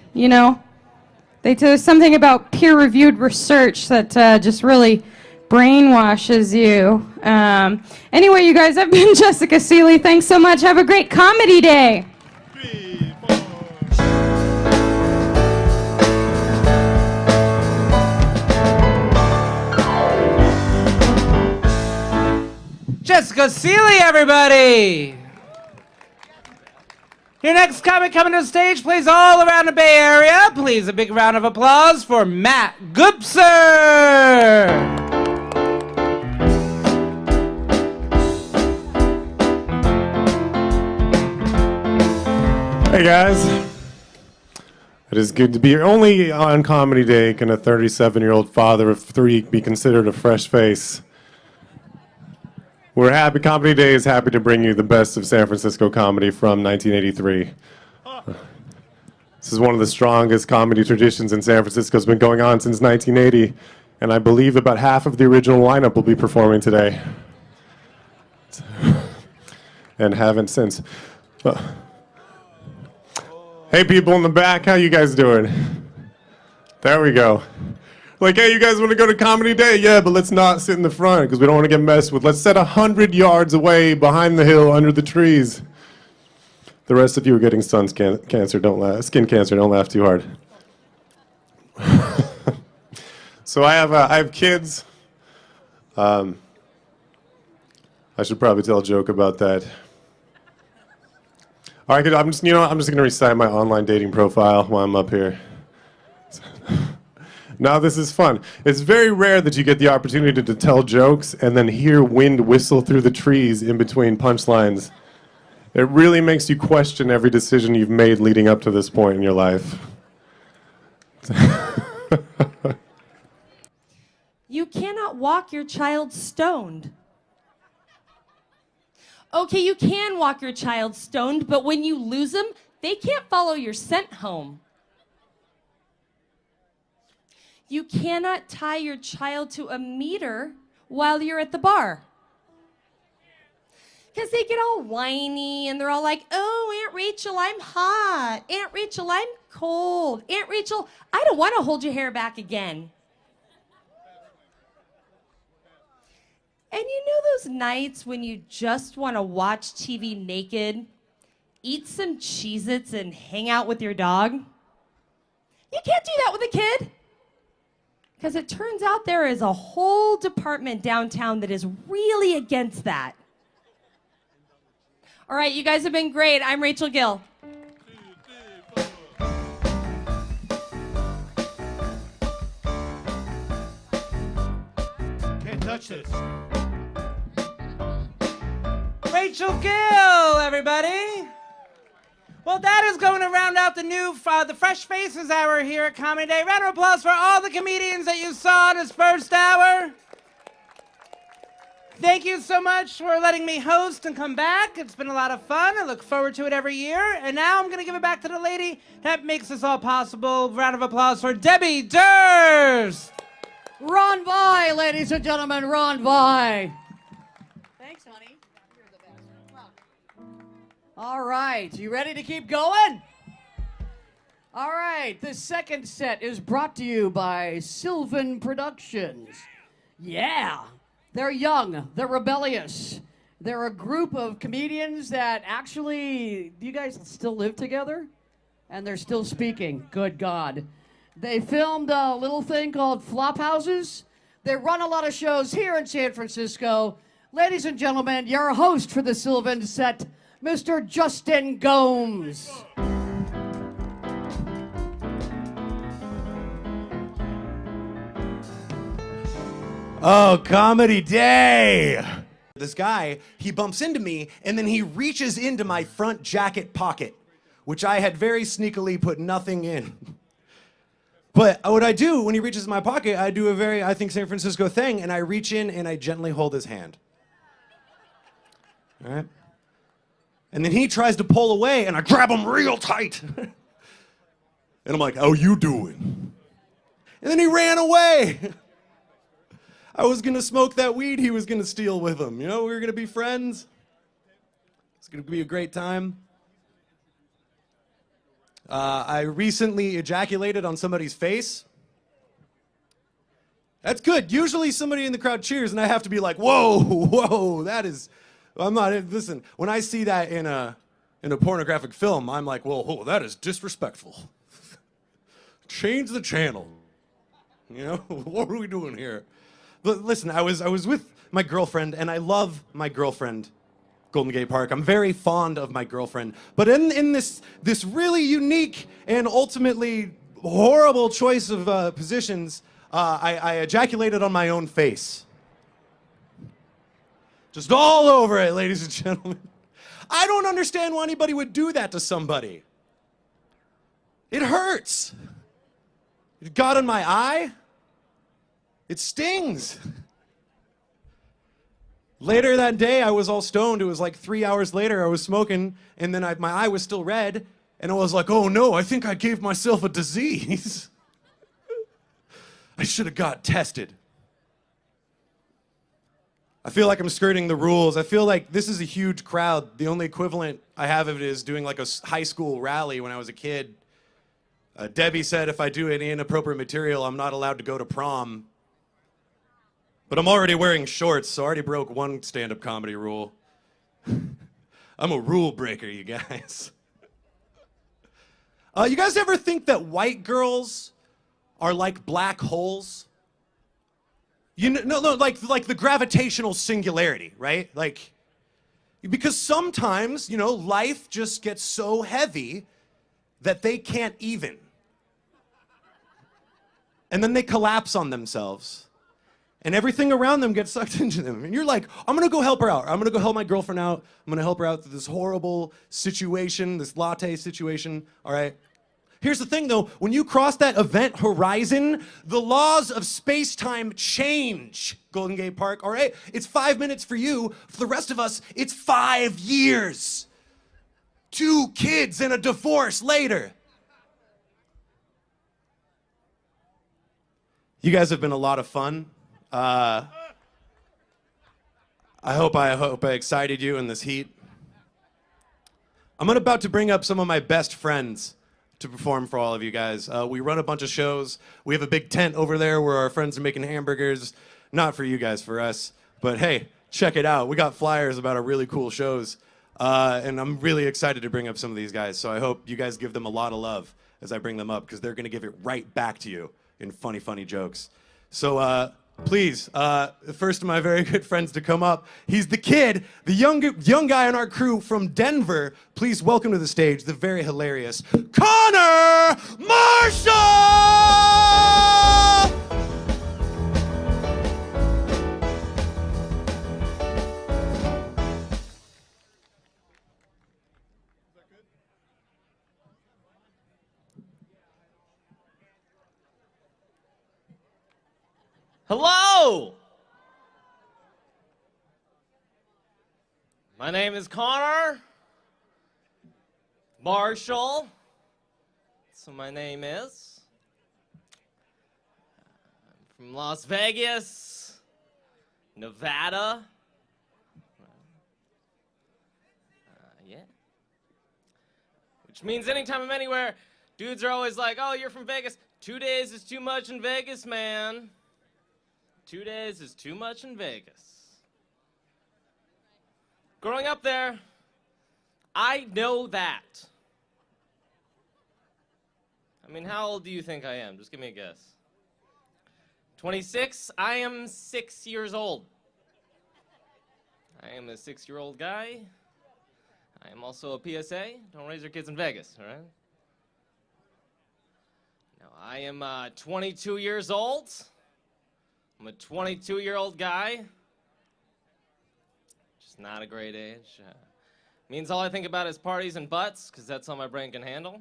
Speaker 8: There's something about peer-reviewed research that just really brainwashes you. Anyway, you guys, I've been Jessica Seeley. Thanks so much. Have a great comedy day.
Speaker 3: Jessica Seeley, everybody! Your next comic coming to the stage plays all around the Bay Area. Please, a big round of applause for Matt Goopser!
Speaker 12: Hey guys, it is good to be here. Only on Comedy Day can a 37-year-old father of 3 be considered a fresh face. We're happy. Comedy Day is happy to bring you the best of San Francisco comedy from 1983. This is one of the strongest comedy traditions in San Francisco. It's been going on since 1980, and I believe about half of the original lineup will be performing today, and haven't since. Hey, people in the back, how you guys doing? There we go. Hey, you guys want to go to Comedy Day? Yeah, but let's not sit in the front because we don't want to get messed with. Let's sit 100 yards away behind the hill under the trees. The rest of you are getting skin cancer. Don't laugh too hard. So I have kids. I should probably tell a joke about that. All right, I'm just going to recite my online dating profile while I'm up here. Now this is fun. It's very rare that you get the opportunity to tell jokes and then hear wind whistle through the trees in between punchlines. It really makes you question every decision you've made leading up to this point in your life.
Speaker 13: You cannot walk your child stoned. Okay, you can walk your child stoned, but when you lose them, they can't follow your scent home. You cannot tie your child to a meter while you're at the bar. Because they get all whiny and they're all like, oh, Aunt Rachel, I'm hot. Aunt Rachel, I'm cold. Aunt Rachel, I don't want to hold your hair back again. And you know those nights when you just want to watch TV naked, eat some Cheez-Its and hang out with your dog? You can't do that with a kid. Because it turns out there is a whole department downtown that is really against that. All right, you guys have been great. I'm Rachel Gill.
Speaker 1: Can't touch this.
Speaker 3: Rachel Gill, everybody! Well, that is going to round out the Fresh Faces Hour here at Comedy Day. Round of applause for all the comedians that you saw in this first hour. Thank you so much for letting me host and come back. It's been a lot of fun. I look forward to it every year. And now I'm going to give it back to the lady that makes this all possible. Round of applause for Debbie Durst.
Speaker 2: Ron Vai, ladies and gentlemen, Ron Vai. Thanks, honey. You're the best. All right, you ready to keep going? All right, the second set is brought to you by Sylvan Productions. Yeah. They're young, they're rebellious. They're a group of comedians that actually, do you guys still live together? And they're still speaking, good God. They filmed a little thing called Flop Houses. They run a lot of shows here in San Francisco. Ladies and gentlemen, your host for the Sylvan set, Mr. Justin Gomes.
Speaker 14: Oh, Comedy Day! This guy, he bumps into me, and then he reaches into my front jacket pocket, which I had very sneakily put nothing in. But what I do when he reaches in my pocket, I do a very, I think, San Francisco thing, and I reach in and I gently hold his hand. All right? And then he tries to pull away, and I grab him real tight. And I'm like, how you doing? And then he ran away. I was gonna smoke that weed he was gonna steal with him. You know, we were gonna be friends. It's gonna be a great time. I recently ejaculated on somebody's face. That's good. Usually somebody in the crowd cheers and I have to be like, whoa, whoa, that is, I'm not, listen, when I see that in a pornographic film, I'm like, whoa, that is disrespectful. Change the channel. You know, what are we doing here? But listen, I was with my girlfriend, and I love my girlfriend, Golden Gate Park. I'm very fond of my girlfriend. But in this really unique and ultimately horrible choice of positions, I ejaculated on my own face. Just all over it, ladies and gentlemen. I don't understand why anybody would do that to somebody. It hurts. It got in my eye. It stings. Later that day, I was all stoned. It was like 3 hours later, I was smoking, and then my eye was still red, and I was like, oh no, I think I gave myself a disease. I should have got tested. I feel like I'm skirting the rules. I feel like this is a huge crowd. The only equivalent I have of it is doing like a high school rally when I was a kid. Debbie said if I do any inappropriate material, I'm not allowed to go to prom. But I'm already wearing shorts, so I already broke one stand-up comedy rule. I'm a rule breaker, you guys. You guys ever think that white girls are like black holes? You know, no, like the gravitational singularity, right? Like, because sometimes, you know, life just gets so heavy that they can't even. And then they collapse on themselves. And everything around them gets sucked into them. And you're like, I'm gonna go help her out. I'm gonna go help my girlfriend out. I'm gonna help her out through this horrible situation, this latte situation, all right? Here's the thing though, when you cross that event horizon, the laws of space-time change, Golden Gate Park, all right? It's 5 minutes for you. For the rest of us, it's 5 years. 2 kids and a divorce later. You guys have been a lot of fun. I hope I excited you in this heat. I'm about to bring up some of my best friends to perform for all of you guys. We run a bunch of shows. We have a big tent over there where our friends are making hamburgers. Not for you guys, for us. But hey, check it out. We got flyers about our really cool shows. And I'm really excited to bring up some of these guys. So I hope you guys give them a lot of love as I bring them up, because they're going to give it right back to you in funny, funny jokes. So please, first of my very good friends to come up. He's the kid, the young guy on our crew from Denver. Please welcome to the stage the very hilarious Connor Marshall!
Speaker 15: Hello! My name is Connor Marshall. So my name is. I'm from Las Vegas, Nevada. Yeah. Which means anytime I'm anywhere, dudes are always like, oh, you're from Vegas. 2 days is too much in Vegas, man. 2 days is too much in Vegas. Growing up there, I know that. I mean, how old do you think I am? Just give me a guess. 26? I am 6 years old. I am a 6-year-old guy. I am also a PSA. Don't raise your kids in Vegas, all right? No, I am 22 years old. I'm a 22-year-old guy. Just not a great age. Means all I think about is parties and butts, because that's all my brain can handle.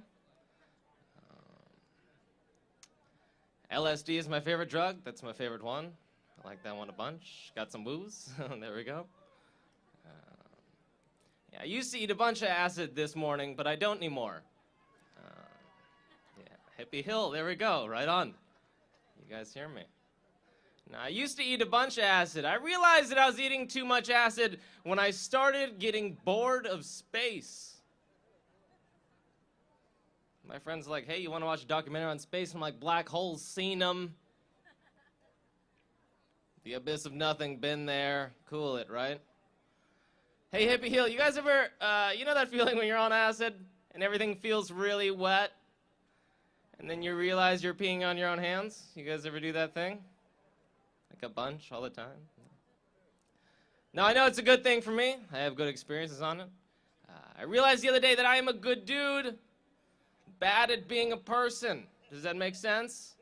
Speaker 15: LSD is my favorite drug. That's my favorite one. I like that one a bunch. Got some booze. There we go. Yeah, I used to eat a bunch of acid this morning, but I don't anymore. Yeah, Hippie Hill, there we go, right on. You guys hear me? Now, I used to eat a bunch of acid. I realized that I was eating too much acid when I started getting bored of space. My friends are like, hey, you want to watch a documentary on space? I'm like, black holes, seen them. The abyss of nothing, been there. Cool it, right? Hey, Hippie Hill, you guys ever, you know that feeling when you're on acid and everything feels really wet? And then you realize you're peeing on your own hands? You guys ever do that thing? Like a bunch all the time? Now, I know it's a good thing for me. I have good experiences on it. I realized the other day that I am a good dude, bad at being a person. Does that make sense?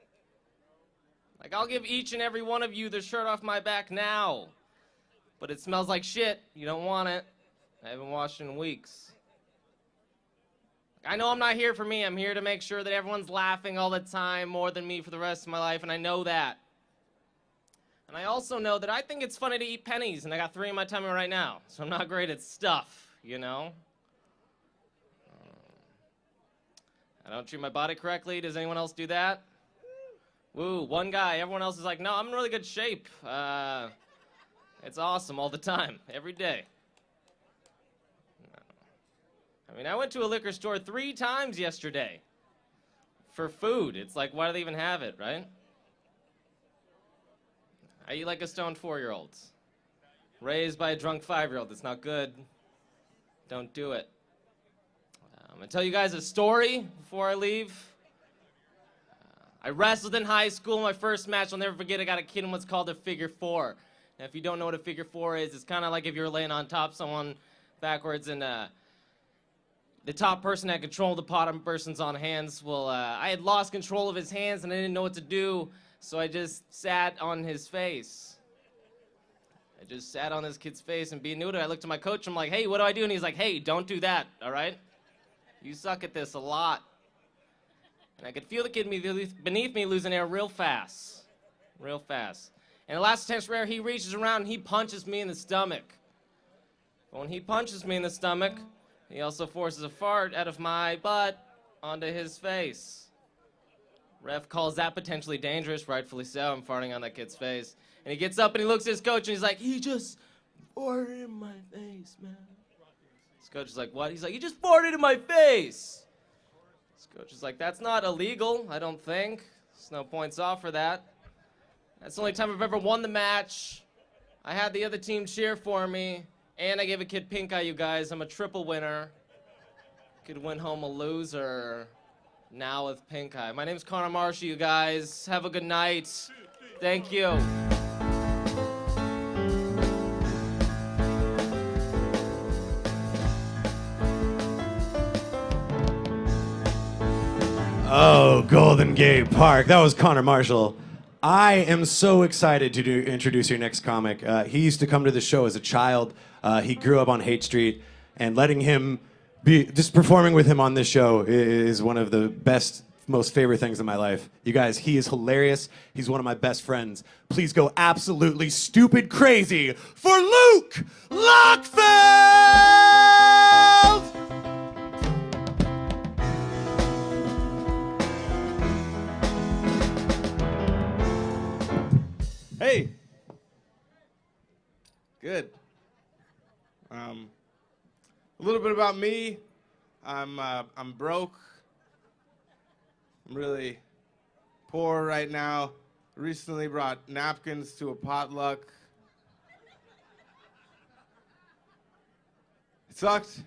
Speaker 15: Like, I'll give each and every one of you the shirt off my back now. But it smells like shit. You don't want it. I haven't washed in weeks. I know I'm not here for me. I'm here to make sure that everyone's laughing all the time more than me for the rest of my life, and I know that. And I also know that I think it's funny to eat pennies, and I got 3 in my tummy right now, so I'm not great at stuff, you know? I don't treat my body correctly. Does anyone else do that? Woo, one guy. Everyone else is like, no, I'm in really good shape. It's awesome all the time, every day. I mean, I went to a liquor store 3 times yesterday for food. It's like, why do they even have it, right? I eat like a stoned 4-year-old. Raised by a drunk 5-year-old. It's not good. Don't do it. I'm going to tell you guys a story before I leave. I wrestled in high school. My first match, I'll never forget, I got a kid in what's called a figure 4. Now, if you don't know what a figure 4 is, it's kind of like if you were laying on top of someone backwards and the top person had control of the bottom person's on hands. Well, I had lost control of his hands and I didn't know what to do, so I just sat on his face. I just sat on this kid's face and being new to it, I looked at my coach, I'm like, hey, what do I do? And he's like, hey, don't do that, all right? You suck at this a lot. And I could feel the kid beneath me losing air real fast. Real fast. And the last attempt where he reaches around and he punches me in the stomach. But when he punches me in the stomach, he also forces a fart out of my butt onto his face. Ref calls that potentially dangerous, rightfully so. I'm farting on that kid's face. And he gets up and he looks at his coach and he's like, he just farted in my face, man. His coach is like, what? He's like, he just farted in my face. His coach is like, that's not illegal, I don't think. There's no points off for that. That's the only time I've ever won the match. I had the other team cheer for me, and I gave a kid pink eye, you guys. I'm a triple winner. Could win home a loser now with pink eye. My name's Connor Marshall, you guys. Have a good night. Thank you.
Speaker 14: Oh, Golden Gate Park. That was Connor Marshall. I am so excited to introduce your next comic. He used to come to the show as a child. He grew up on Haight Street, and letting him be just performing with him on this show is one of the best most favorite things in my life. You guys, he is hilarious. He's one of my best friends. Please go absolutely stupid crazy for Luke Lockfeld!
Speaker 16: Hey. Good. A little bit about me. I'm broke. I'm really poor right now. Recently brought napkins to a potluck. It sucked.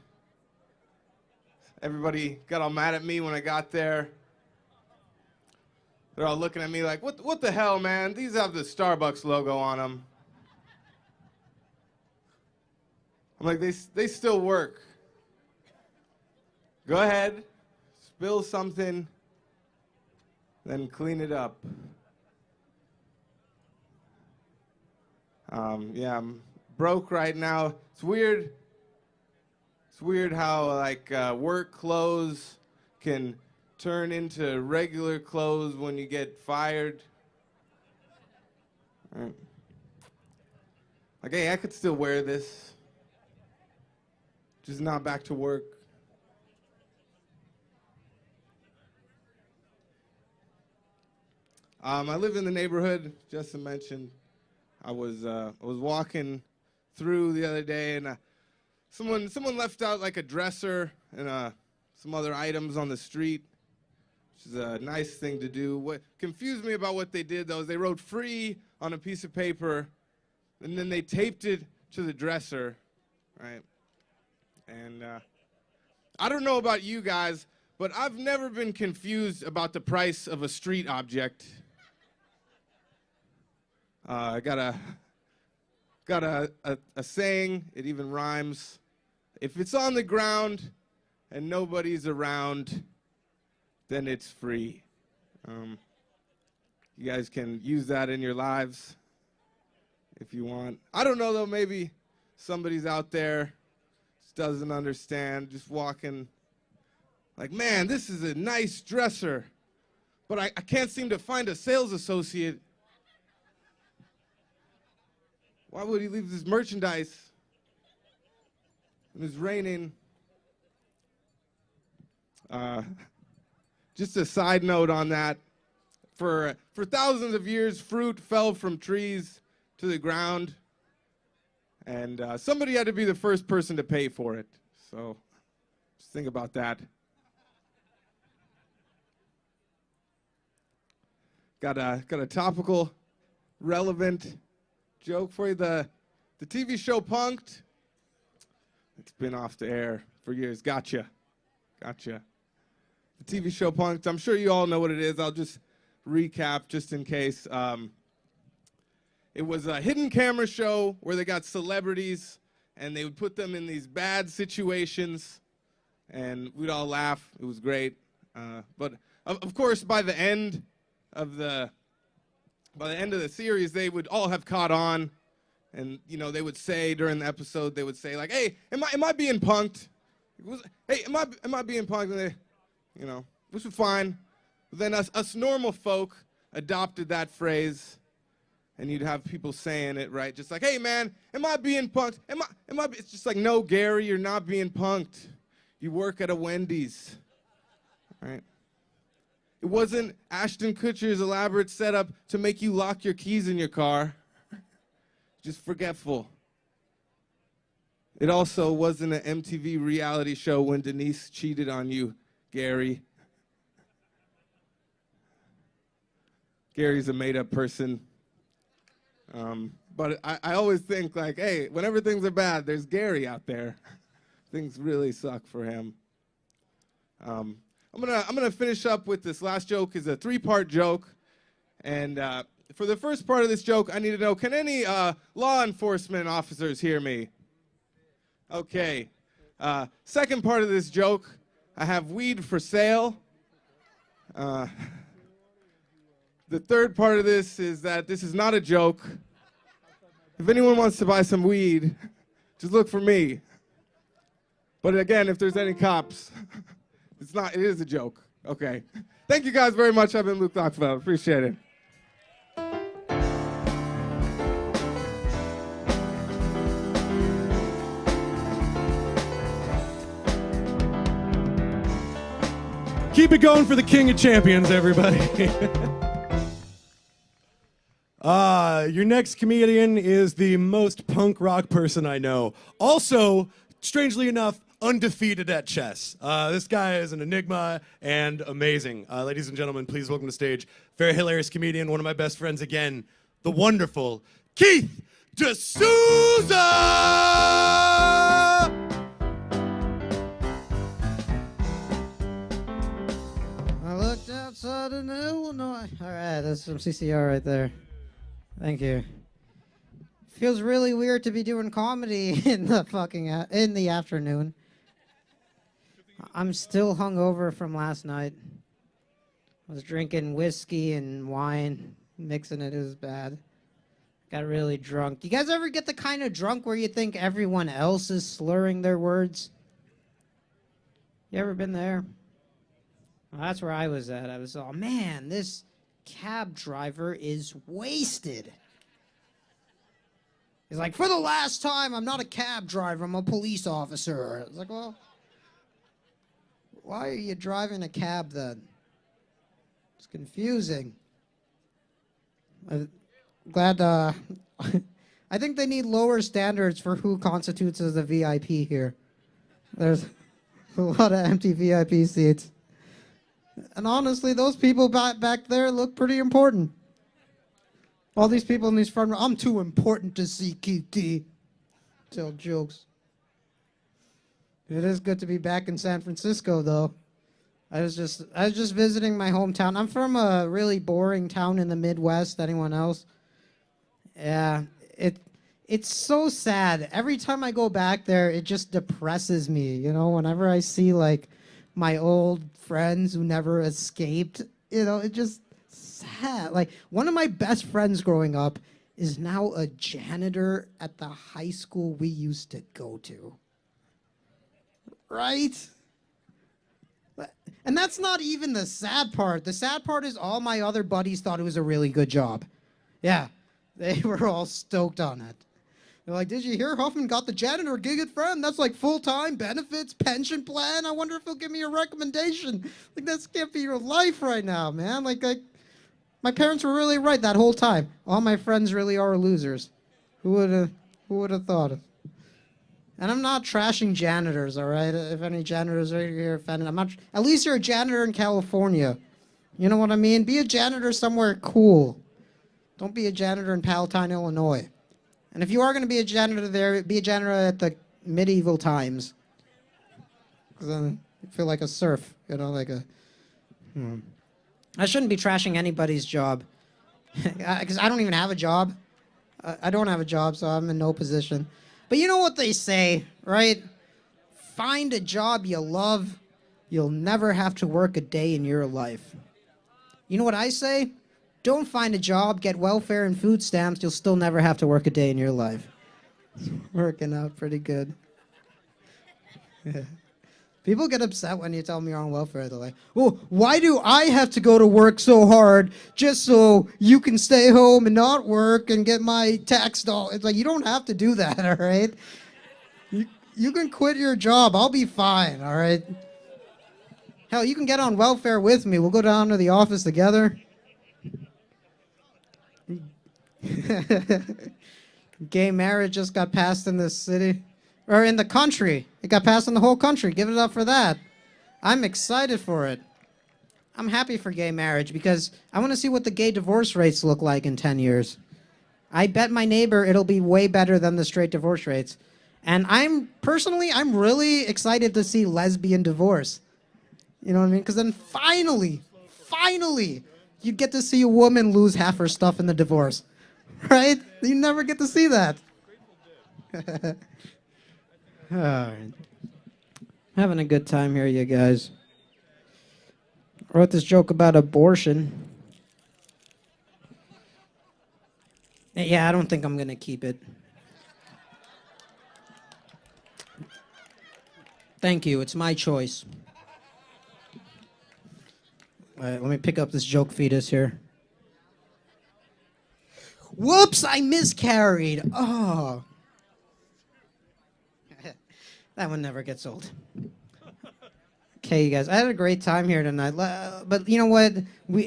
Speaker 16: Everybody got all mad at me when I got there. They're all looking at me like, what the hell, man? These have the Starbucks logo on them. I'm like, they still work. Go ahead, spill something, then clean it up. Yeah, I'm broke right now. It's weird. It's weird how like work clothes can turn into regular clothes when you get fired. Right. Like, hey, I could still wear this. Just not back to work. I live in the neighborhood. Justin mentioned. I was walking through the other day, and someone left out like a dresser and some other items on the street, which is a nice thing to do. What confused me about what they did, though, is they wrote "free" on a piece of paper, and then they taped it to the dresser, right? And I don't know about you guys, but I've never been confused about the price of a street object. I got a saying, it even rhymes. If it's on the ground and nobody's around, then it's free. You guys can use that in your lives if you want. I don't know, though, maybe somebody's out there just doesn't understand, just walking like, man, this is a nice dresser, but I can't seem to find a sales associate. Why would he leave this merchandise? And it's raining. Just a side note on that. For thousands of years, fruit fell from trees to the ground, and somebody had to be the first person to pay for it. So just think about that. Got a topical, relevant joke for you. The TV show Punk'd. It's been off the air for years. Gotcha. The TV show Punk'd. I'm sure you all know what it is. I'll just recap just in case. It was a hidden camera show where they got celebrities and they would put them in these bad situations and we'd all laugh. It was great. But of course, by the end of the series, they would all have caught on, and they would say during the episode, they would say like, "Hey, am I being punked? Hey, am I being punked?" And they, which was fine. But then us normal folk adopted that phrase, and you'd have people saying it, right? Just like, "Hey, man, am I being punked? Am I?" It's just like, no, Gary, you're not being punked. You work at a Wendy's, right? It wasn't Ashton Kutcher's elaborate setup to make you lock your keys in your car. Just forgetful. It also wasn't an MTV reality show when Denise cheated on you, Gary. Gary's a made-up person. But I always think like, hey, whenever things are bad, there's Gary out there. Things really suck for him. I'm gonna finish up with this last joke. Is a 3-part joke, and for the first part of this joke, I need to know: can any law enforcement officers hear me? Okay. Second part of this joke, I have weed for sale. The third part of this is that this is not a joke. If anyone wants to buy some weed, just look for me. But again, if there's any cops. It is a joke. Okay. Thank you guys very much. I've been Luke Knoxville. Appreciate it.
Speaker 14: Keep it going for the King of Champions, everybody. Your next comedian is the most punk rock person I know. Also, strangely enough, undefeated at chess. This guy is an enigma and amazing. Ladies and gentlemen, please welcome to the stage, very hilarious comedian, one of my best friends again, the wonderful Keith D'Souza!
Speaker 17: I looked outside in Illinois. All right, that's some CCR right there. Thank you. Feels really weird to be doing comedy in the in the afternoon. I'm still hungover from last night. I was drinking whiskey and wine, mixing it. It was bad. Got really drunk. You guys ever get the kind of drunk where you think everyone else is slurring their words? You ever been there? Well, that's where I was at. I was all, man, this cab driver is wasted. He's like, for the last time, I'm not a cab driver, I'm a police officer. I was like, well, why are you driving a cab then? It's confusing. I'm glad, I think they need lower standards for who constitutes as a VIP here. There's a lot of empty VIP seats. And honestly, those people back there look pretty important. All these people in these front rows, I'm too important to see Keith D. Tell jokes. It is good to be back in San Francisco, though. I was just visiting my hometown. I'm from a really boring town in the Midwest. Anyone else? Yeah, it's so sad. Every time I go back there, it just depresses me. You know, whenever I see like my old friends who never escaped, you know, it just sad. Like one of my best friends growing up is now a janitor at the high school we used to go to. Right? And that's not even the sad part. The sad part is all my other buddies thought it was a really good job. Yeah, they were all stoked on it. They're like, did you hear Huffman got the janitor gig at Friend? That's like full-time benefits, pension plan. I wonder if he'll give me a recommendation. Like, that can't be your life right now, man. Like, my parents were really right that whole time. All my friends really are losers. Who would have thought it? And I'm not trashing janitors, all right? If any janitors are here offended, I'm not. At least you're a janitor in California. You know what I mean? Be a janitor somewhere cool. Don't be a janitor in Palatine, Illinois. And if you are going to be a janitor there, be a janitor at the medieval times. Because then you feel like a serf, you know, like a... I shouldn't be trashing anybody's job. Because I don't even have a job. I don't have a job, so I'm in no position. But you know what they say, right? Find a job you love. You'll never have to work a day in your life. You know what I say? Don't find a job, get welfare and food stamps, you'll still never have to work a day in your life. It's working out pretty good. Yeah. People get upset when you tell me you're on welfare. They're like, well, why do I have to go to work so hard just so you can stay home and not work and get my tax dollars? It's like, you don't have to do that, all right? You can quit your job. I'll be fine, all right? Hell, you can get on welfare with me. We'll go down to the office together. Gay marriage just got passed in this city. Or in the country. It got passed in the whole country. Give it up for that. I'm excited for it. I'm happy for gay marriage because I want to see what the gay divorce rates look like in 10 years. I bet my neighbor it'll be way better than the straight divorce rates. And I'm really excited to see lesbian divorce. You know what I mean? Because then finally, you get to see a woman lose half her stuff in the divorce. Right? You never get to see that. All right. Having a good time here, you guys. I wrote this joke about abortion. Yeah, I don't think I'm going to keep it. Thank you. It's my choice. All right, let me pick up this joke fetus here. Whoops, I miscarried. Oh. That one never gets old. Okay, you guys, I had a great time here tonight. But you know what?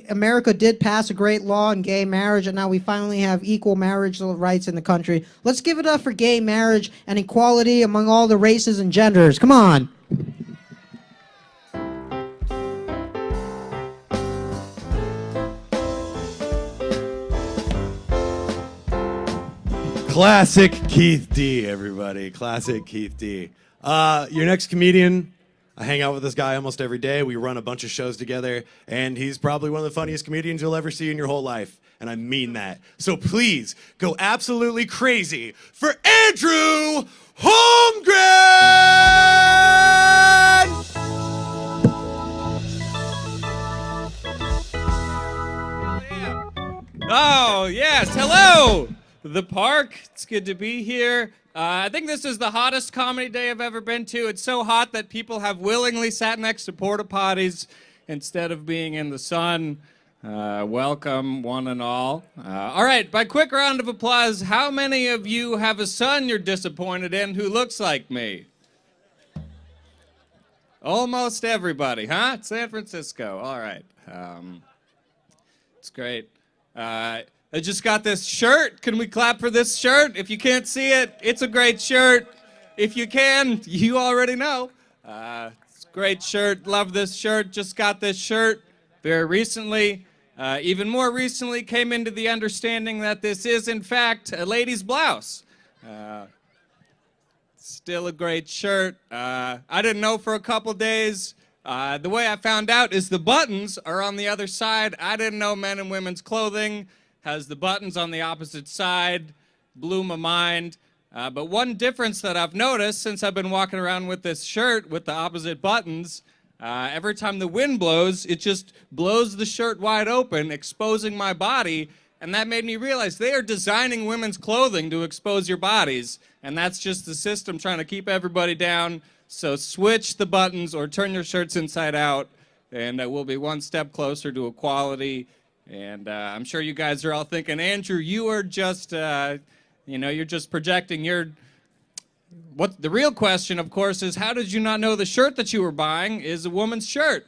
Speaker 17: America did pass a great law on gay marriage, and now we finally have equal marriage rights in the country. Let's give it up for gay marriage and equality among all the races and genders. Come on.
Speaker 14: Classic Keith D, everybody. Classic Keith D. Your next comedian, I hang out with this guy almost every day. We run a bunch of shows together, and he's probably one of the funniest comedians you'll ever see in your whole life. And I mean that. So please go absolutely crazy for Andrew Holmgren!
Speaker 18: Oh, yes. Hello, the park. It's good to be here. I think this is the hottest comedy day I've ever been to. It's so hot that people have willingly sat next to porta potties instead of being in the sun. Welcome, one and all. All right, by quick round of applause, how many of you have a son you're disappointed in who looks like me? Almost everybody, huh? San Francisco. All right. It's great. I just got this shirt. Can we clap for this shirt? If you can't see it, it's a great shirt. If you can, you already know. It's a great shirt. Love this shirt. Just got this shirt very recently. Even more recently, came into the understanding that this is, in fact, a lady's blouse. Still a great shirt. I didn't know for a couple days. The way I found out is the buttons are on the other side. I didn't know men and women's clothing has the buttons on the opposite side. Blew my mind. But one difference that I've noticed since I've been walking around with this shirt with the opposite buttons, every time the wind blows, it just blows the shirt wide open, exposing my body. And that made me realize they are designing women's clothing to expose your bodies. And that's just the system trying to keep everybody down. So switch the buttons or turn your shirts inside out, and we'll be one step closer to equality. And I'm sure you guys are all thinking, Andrew, you are just, you're just projecting your... What the real question, of course, is how did you not know the shirt that you were buying is a woman's shirt?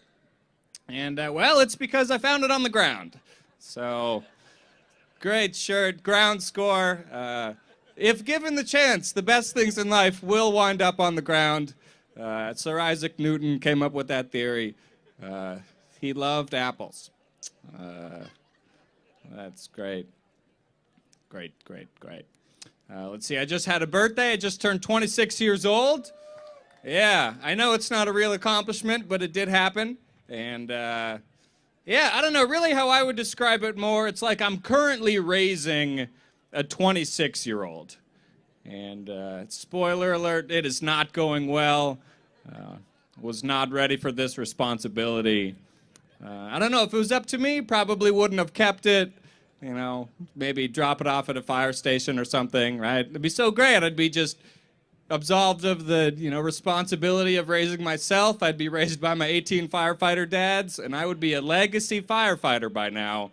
Speaker 18: And, well, it's because I found it on the ground. So, great shirt, ground score. If given the chance, the best things in life will wind up on the ground. Sir Isaac Newton came up with that theory. He loved apples. That's great. Great. Let's see, I just had a birthday. I just turned 26 years old. Yeah, I know it's not a real accomplishment, but it did happen. And yeah, I don't know really how I would describe it more. It's like I'm currently raising a 26-year-old. And spoiler alert, it is not going well. Was not ready for this responsibility. I don't know, if it was up to me, probably wouldn't have kept it. Maybe drop it off at a fire station or something, right? It'd be so great. I'd be just absolved of the, responsibility of raising myself. I'd be raised by my 18 firefighter dads, and I would be a legacy firefighter by now.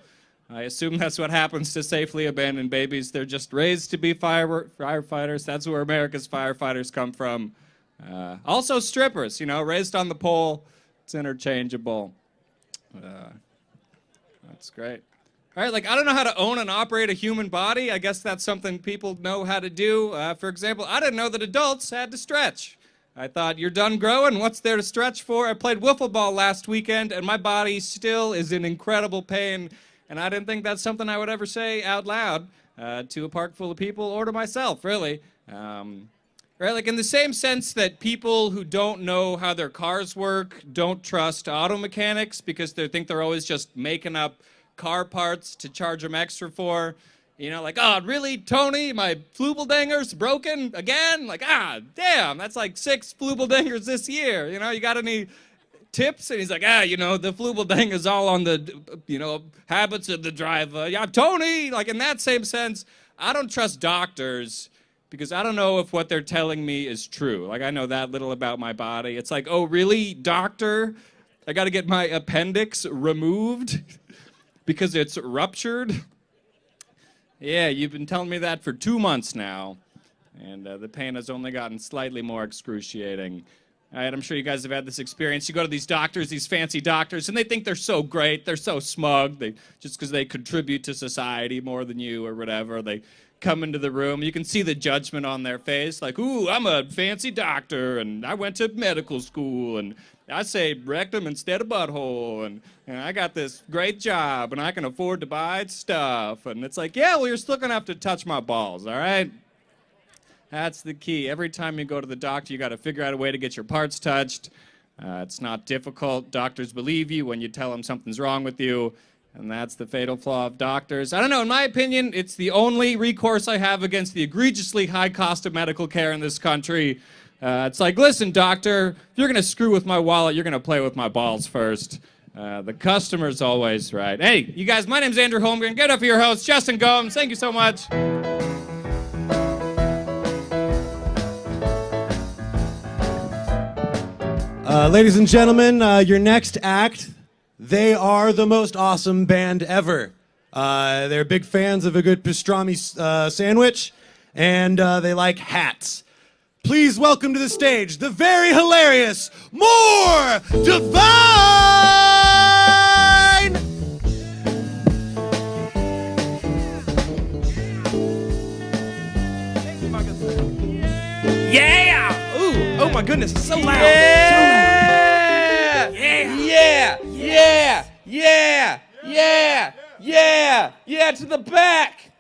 Speaker 18: I assume that's what happens to safely abandoned babies. They're just raised to be firefighters. That's where America's firefighters come from. Also strippers, raised on the pole. It's interchangeable. That's great. All right, I don't know how to own and operate a human body. I guess that's something people know how to do. For example, I didn't know that adults had to stretch. I thought, you're done growing, what's there to stretch for? I played wiffle ball last weekend, and my body still is in incredible pain, and I didn't think that's something I would ever say out loud to a park full of people or to myself, really. Right, in the same sense that people who don't know how their cars work don't trust auto mechanics because they think they're always just making up car parts to charge them extra for. Oh, really, Tony? My floobeldinger's broken again? Damn, that's 6 floobeldingers this year. You got any tips? And he's like, the floobeldinger's all on the, habits of the driver. Yeah, Tony! In that same sense, I don't trust doctors because I don't know if what they're telling me is true. I know that little about my body. It's oh, really, doctor? I got to get my appendix removed because it's ruptured. Yeah, you've been telling me that for 2 months now, and the pain has only gotten slightly more excruciating. All right, I'm sure you guys have had this experience. You go to these doctors, these fancy doctors, and they think they're so great, they're so smug, just because they contribute to society more than you or whatever. They come into the room, you can see the judgment on their face, like, ooh, I'm a fancy doctor, and I went to medical school, and I say rectum instead of butthole, and I got this great job, and I can afford to buy stuff. And it's like, yeah, well, you're still gonna have to touch my balls, all right? That's the key. Every time you go to the doctor, you got to figure out a way to get your parts touched. It's not difficult. Doctors believe you when you tell them something's wrong with you, and that's the fatal flaw of doctors. I don't know, in my opinion, it's the only recourse I have against the egregiously high cost of medical care in this country. It's like, listen, doctor, if you're going to screw with my wallet, you're going to play with my balls first. The customer's always right. Hey, you guys, my name's Andrew Holmgren. Get up for your host, Justin Gomes. Thank you so much.
Speaker 14: Ladies and gentlemen, your next act, they are the most awesome band ever. They're big fans of a good pastrami sandwich, and they like hats. Please welcome to the stage the very hilarious More Divine!
Speaker 19: Yeah! Ooh, oh my goodness, it's so loud.
Speaker 11: Yeah!
Speaker 19: So loud. Yeah!
Speaker 11: Yeah! Yeah! Yeah! Yeah! Yeah! Yeah! To the back!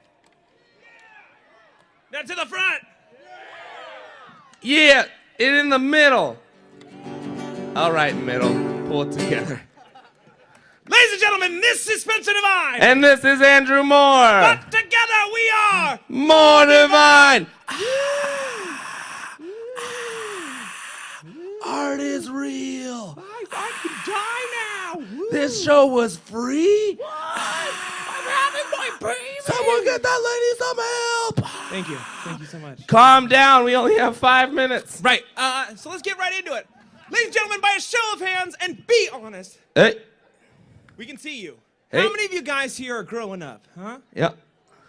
Speaker 19: Now to the front!
Speaker 11: Yeah! It in the middle! All right, middle. Pull it together.
Speaker 19: Ladies and gentlemen, this is Spencer Divine!
Speaker 11: And this is Andrew Moore!
Speaker 19: But together we are...
Speaker 11: More Divine!
Speaker 19: Art is real! I can die now! Woo.
Speaker 11: This show was free?
Speaker 19: What? I'm having my baby!
Speaker 11: Someone get that lady some help!
Speaker 19: Thank you. Thank you so much.
Speaker 11: Calm down. We only have 5 minutes.
Speaker 19: Right. So let's get right into it. Ladies and gentlemen, by a show of hands, and be honest.
Speaker 11: Hey.
Speaker 19: We can see you.
Speaker 11: Hey.
Speaker 19: How many of you guys here are growing up, huh?
Speaker 11: Yeah.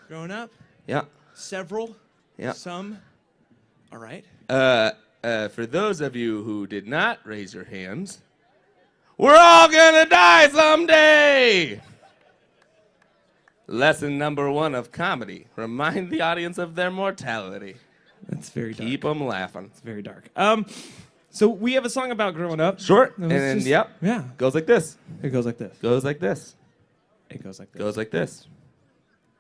Speaker 19: Growing up?
Speaker 11: Yeah.
Speaker 19: Several?
Speaker 11: Yeah.
Speaker 19: Some? All right.
Speaker 11: For those of you who did not raise your hands, we're all gonna die someday! Lesson number 1 of comedy. Remind the audience of their mortality.
Speaker 19: That's very dark.
Speaker 11: Keep them laughing.
Speaker 19: It's very dark. So we have a song about growing up.
Speaker 11: Short,
Speaker 19: No,
Speaker 11: and
Speaker 19: it's
Speaker 11: then,
Speaker 19: just-
Speaker 11: yep.
Speaker 19: Yeah.
Speaker 11: Goes like this.
Speaker 19: It goes like this.
Speaker 11: Goes like this.
Speaker 19: It goes like this.
Speaker 11: Goes like this.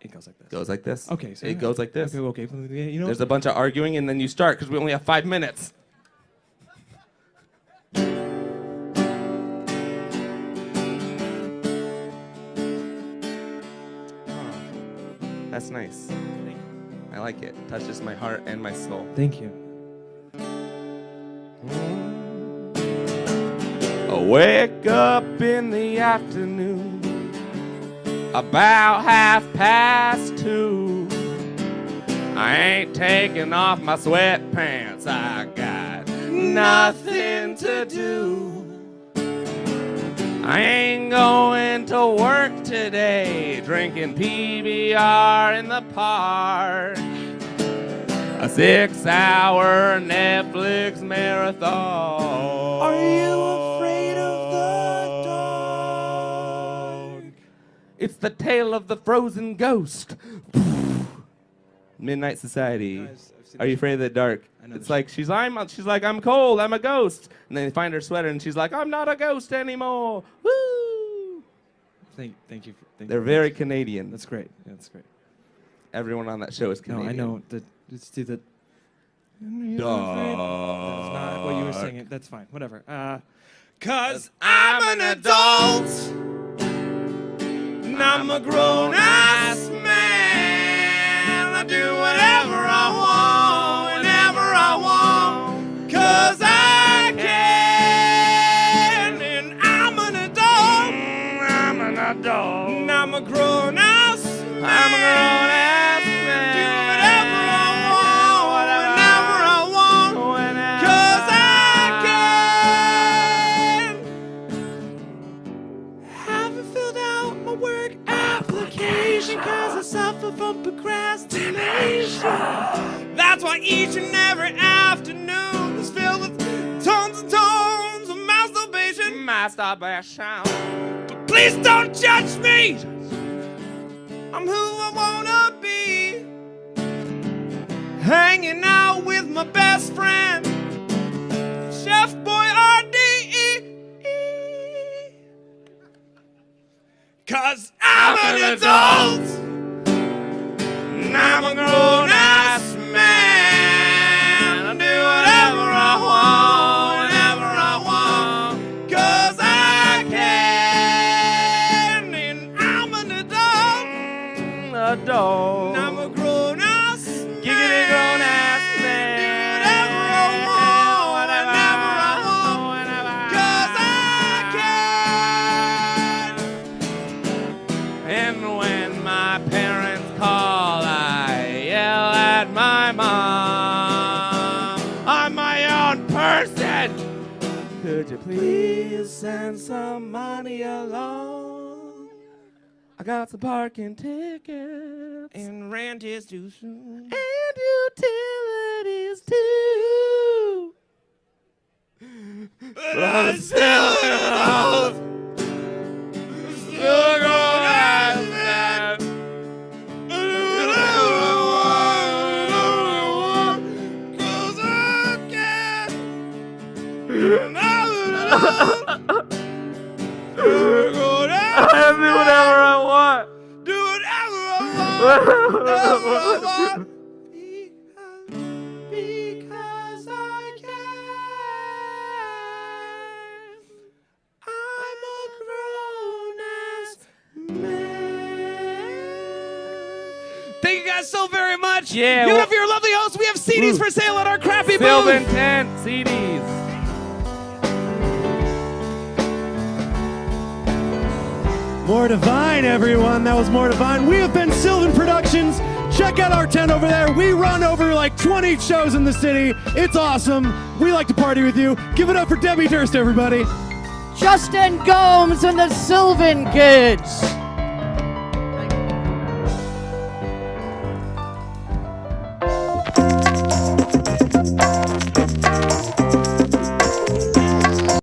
Speaker 19: It goes like this.
Speaker 11: Goes like this.
Speaker 19: Okay, so
Speaker 11: it goes like this.
Speaker 19: Okay. You know.
Speaker 11: There's a bunch of arguing, and then you start, because we only have 5 minutes. That's nice. I like it. Touches my heart and my soul.
Speaker 19: Thank you.
Speaker 11: I wake up in the afternoon, about 2:30. I ain't taking off my sweatpants. I got nothing to do. I ain't going to work today, drinking PBR in the park. A 6-hour Netflix marathon.
Speaker 19: Are you afraid of the dark?
Speaker 11: It's the tale of the frozen ghost. Midnight Society.
Speaker 19: No,
Speaker 11: Are you afraid of the dark? It's like she's like, I'm cold, I'm a ghost. And then they find her sweater and she's like, I'm not a ghost anymore. Woo!
Speaker 19: Thank you.
Speaker 11: They're very Canadian.
Speaker 19: That's great. Yeah, that's great.
Speaker 11: Everyone on that show is Canadian.
Speaker 19: No, I know. Let's do the.
Speaker 11: Dark.
Speaker 19: That's not what you were singing. That's fine. Whatever. Cause I'm an adult. And I'm a grown-ass man. I do whatever I want, whenever I want. Cause I can. And I'm an adult. I'm an adult. And I'm a grown-ass man. I'm a grown-ass man. Do whatever I want, whenever I want. Cause I can. best of best sound. But please don't judge me. I'm who I wanna be. Hanging out with my best friend, Chef Boy RDE. 'Cause I'm an adult, and I'm a grown-ass man. I do whatever I want, whenever I want, 'cause I can. And I'm an adult, and I'm a grown-ass man. Giggity grown-ass man. Do whatever I want, whenever I want, 'cause I can. And when my parents call, I yell at my mom. I'm my own person. Could you please send some money along? I got some parking tickets, and rent is due soon, and utilities too. But I'm still in love. Still going out there. I do whatever I want, 'cause I can. And I'm in love. Still going out there. I do whatever I want. Do whatever I want. Whatever I want. Because I can. I'm a grown-ass man. Thank you guys so very much.
Speaker 15: Yeah,
Speaker 19: Give it up for your lovely host. We have CDs for sale at our crappy booth.
Speaker 15: Sylvan 10 CDs.
Speaker 20: More Divine, everyone. That was More Divine. We have been Sylvan Productions. Check out our tent over there. We run over like 20 shows in the city. It's awesome. We like to party with you. Give it up for Debbie Durst, everybody.
Speaker 2: Justin Gomes and the Sylvan Kids.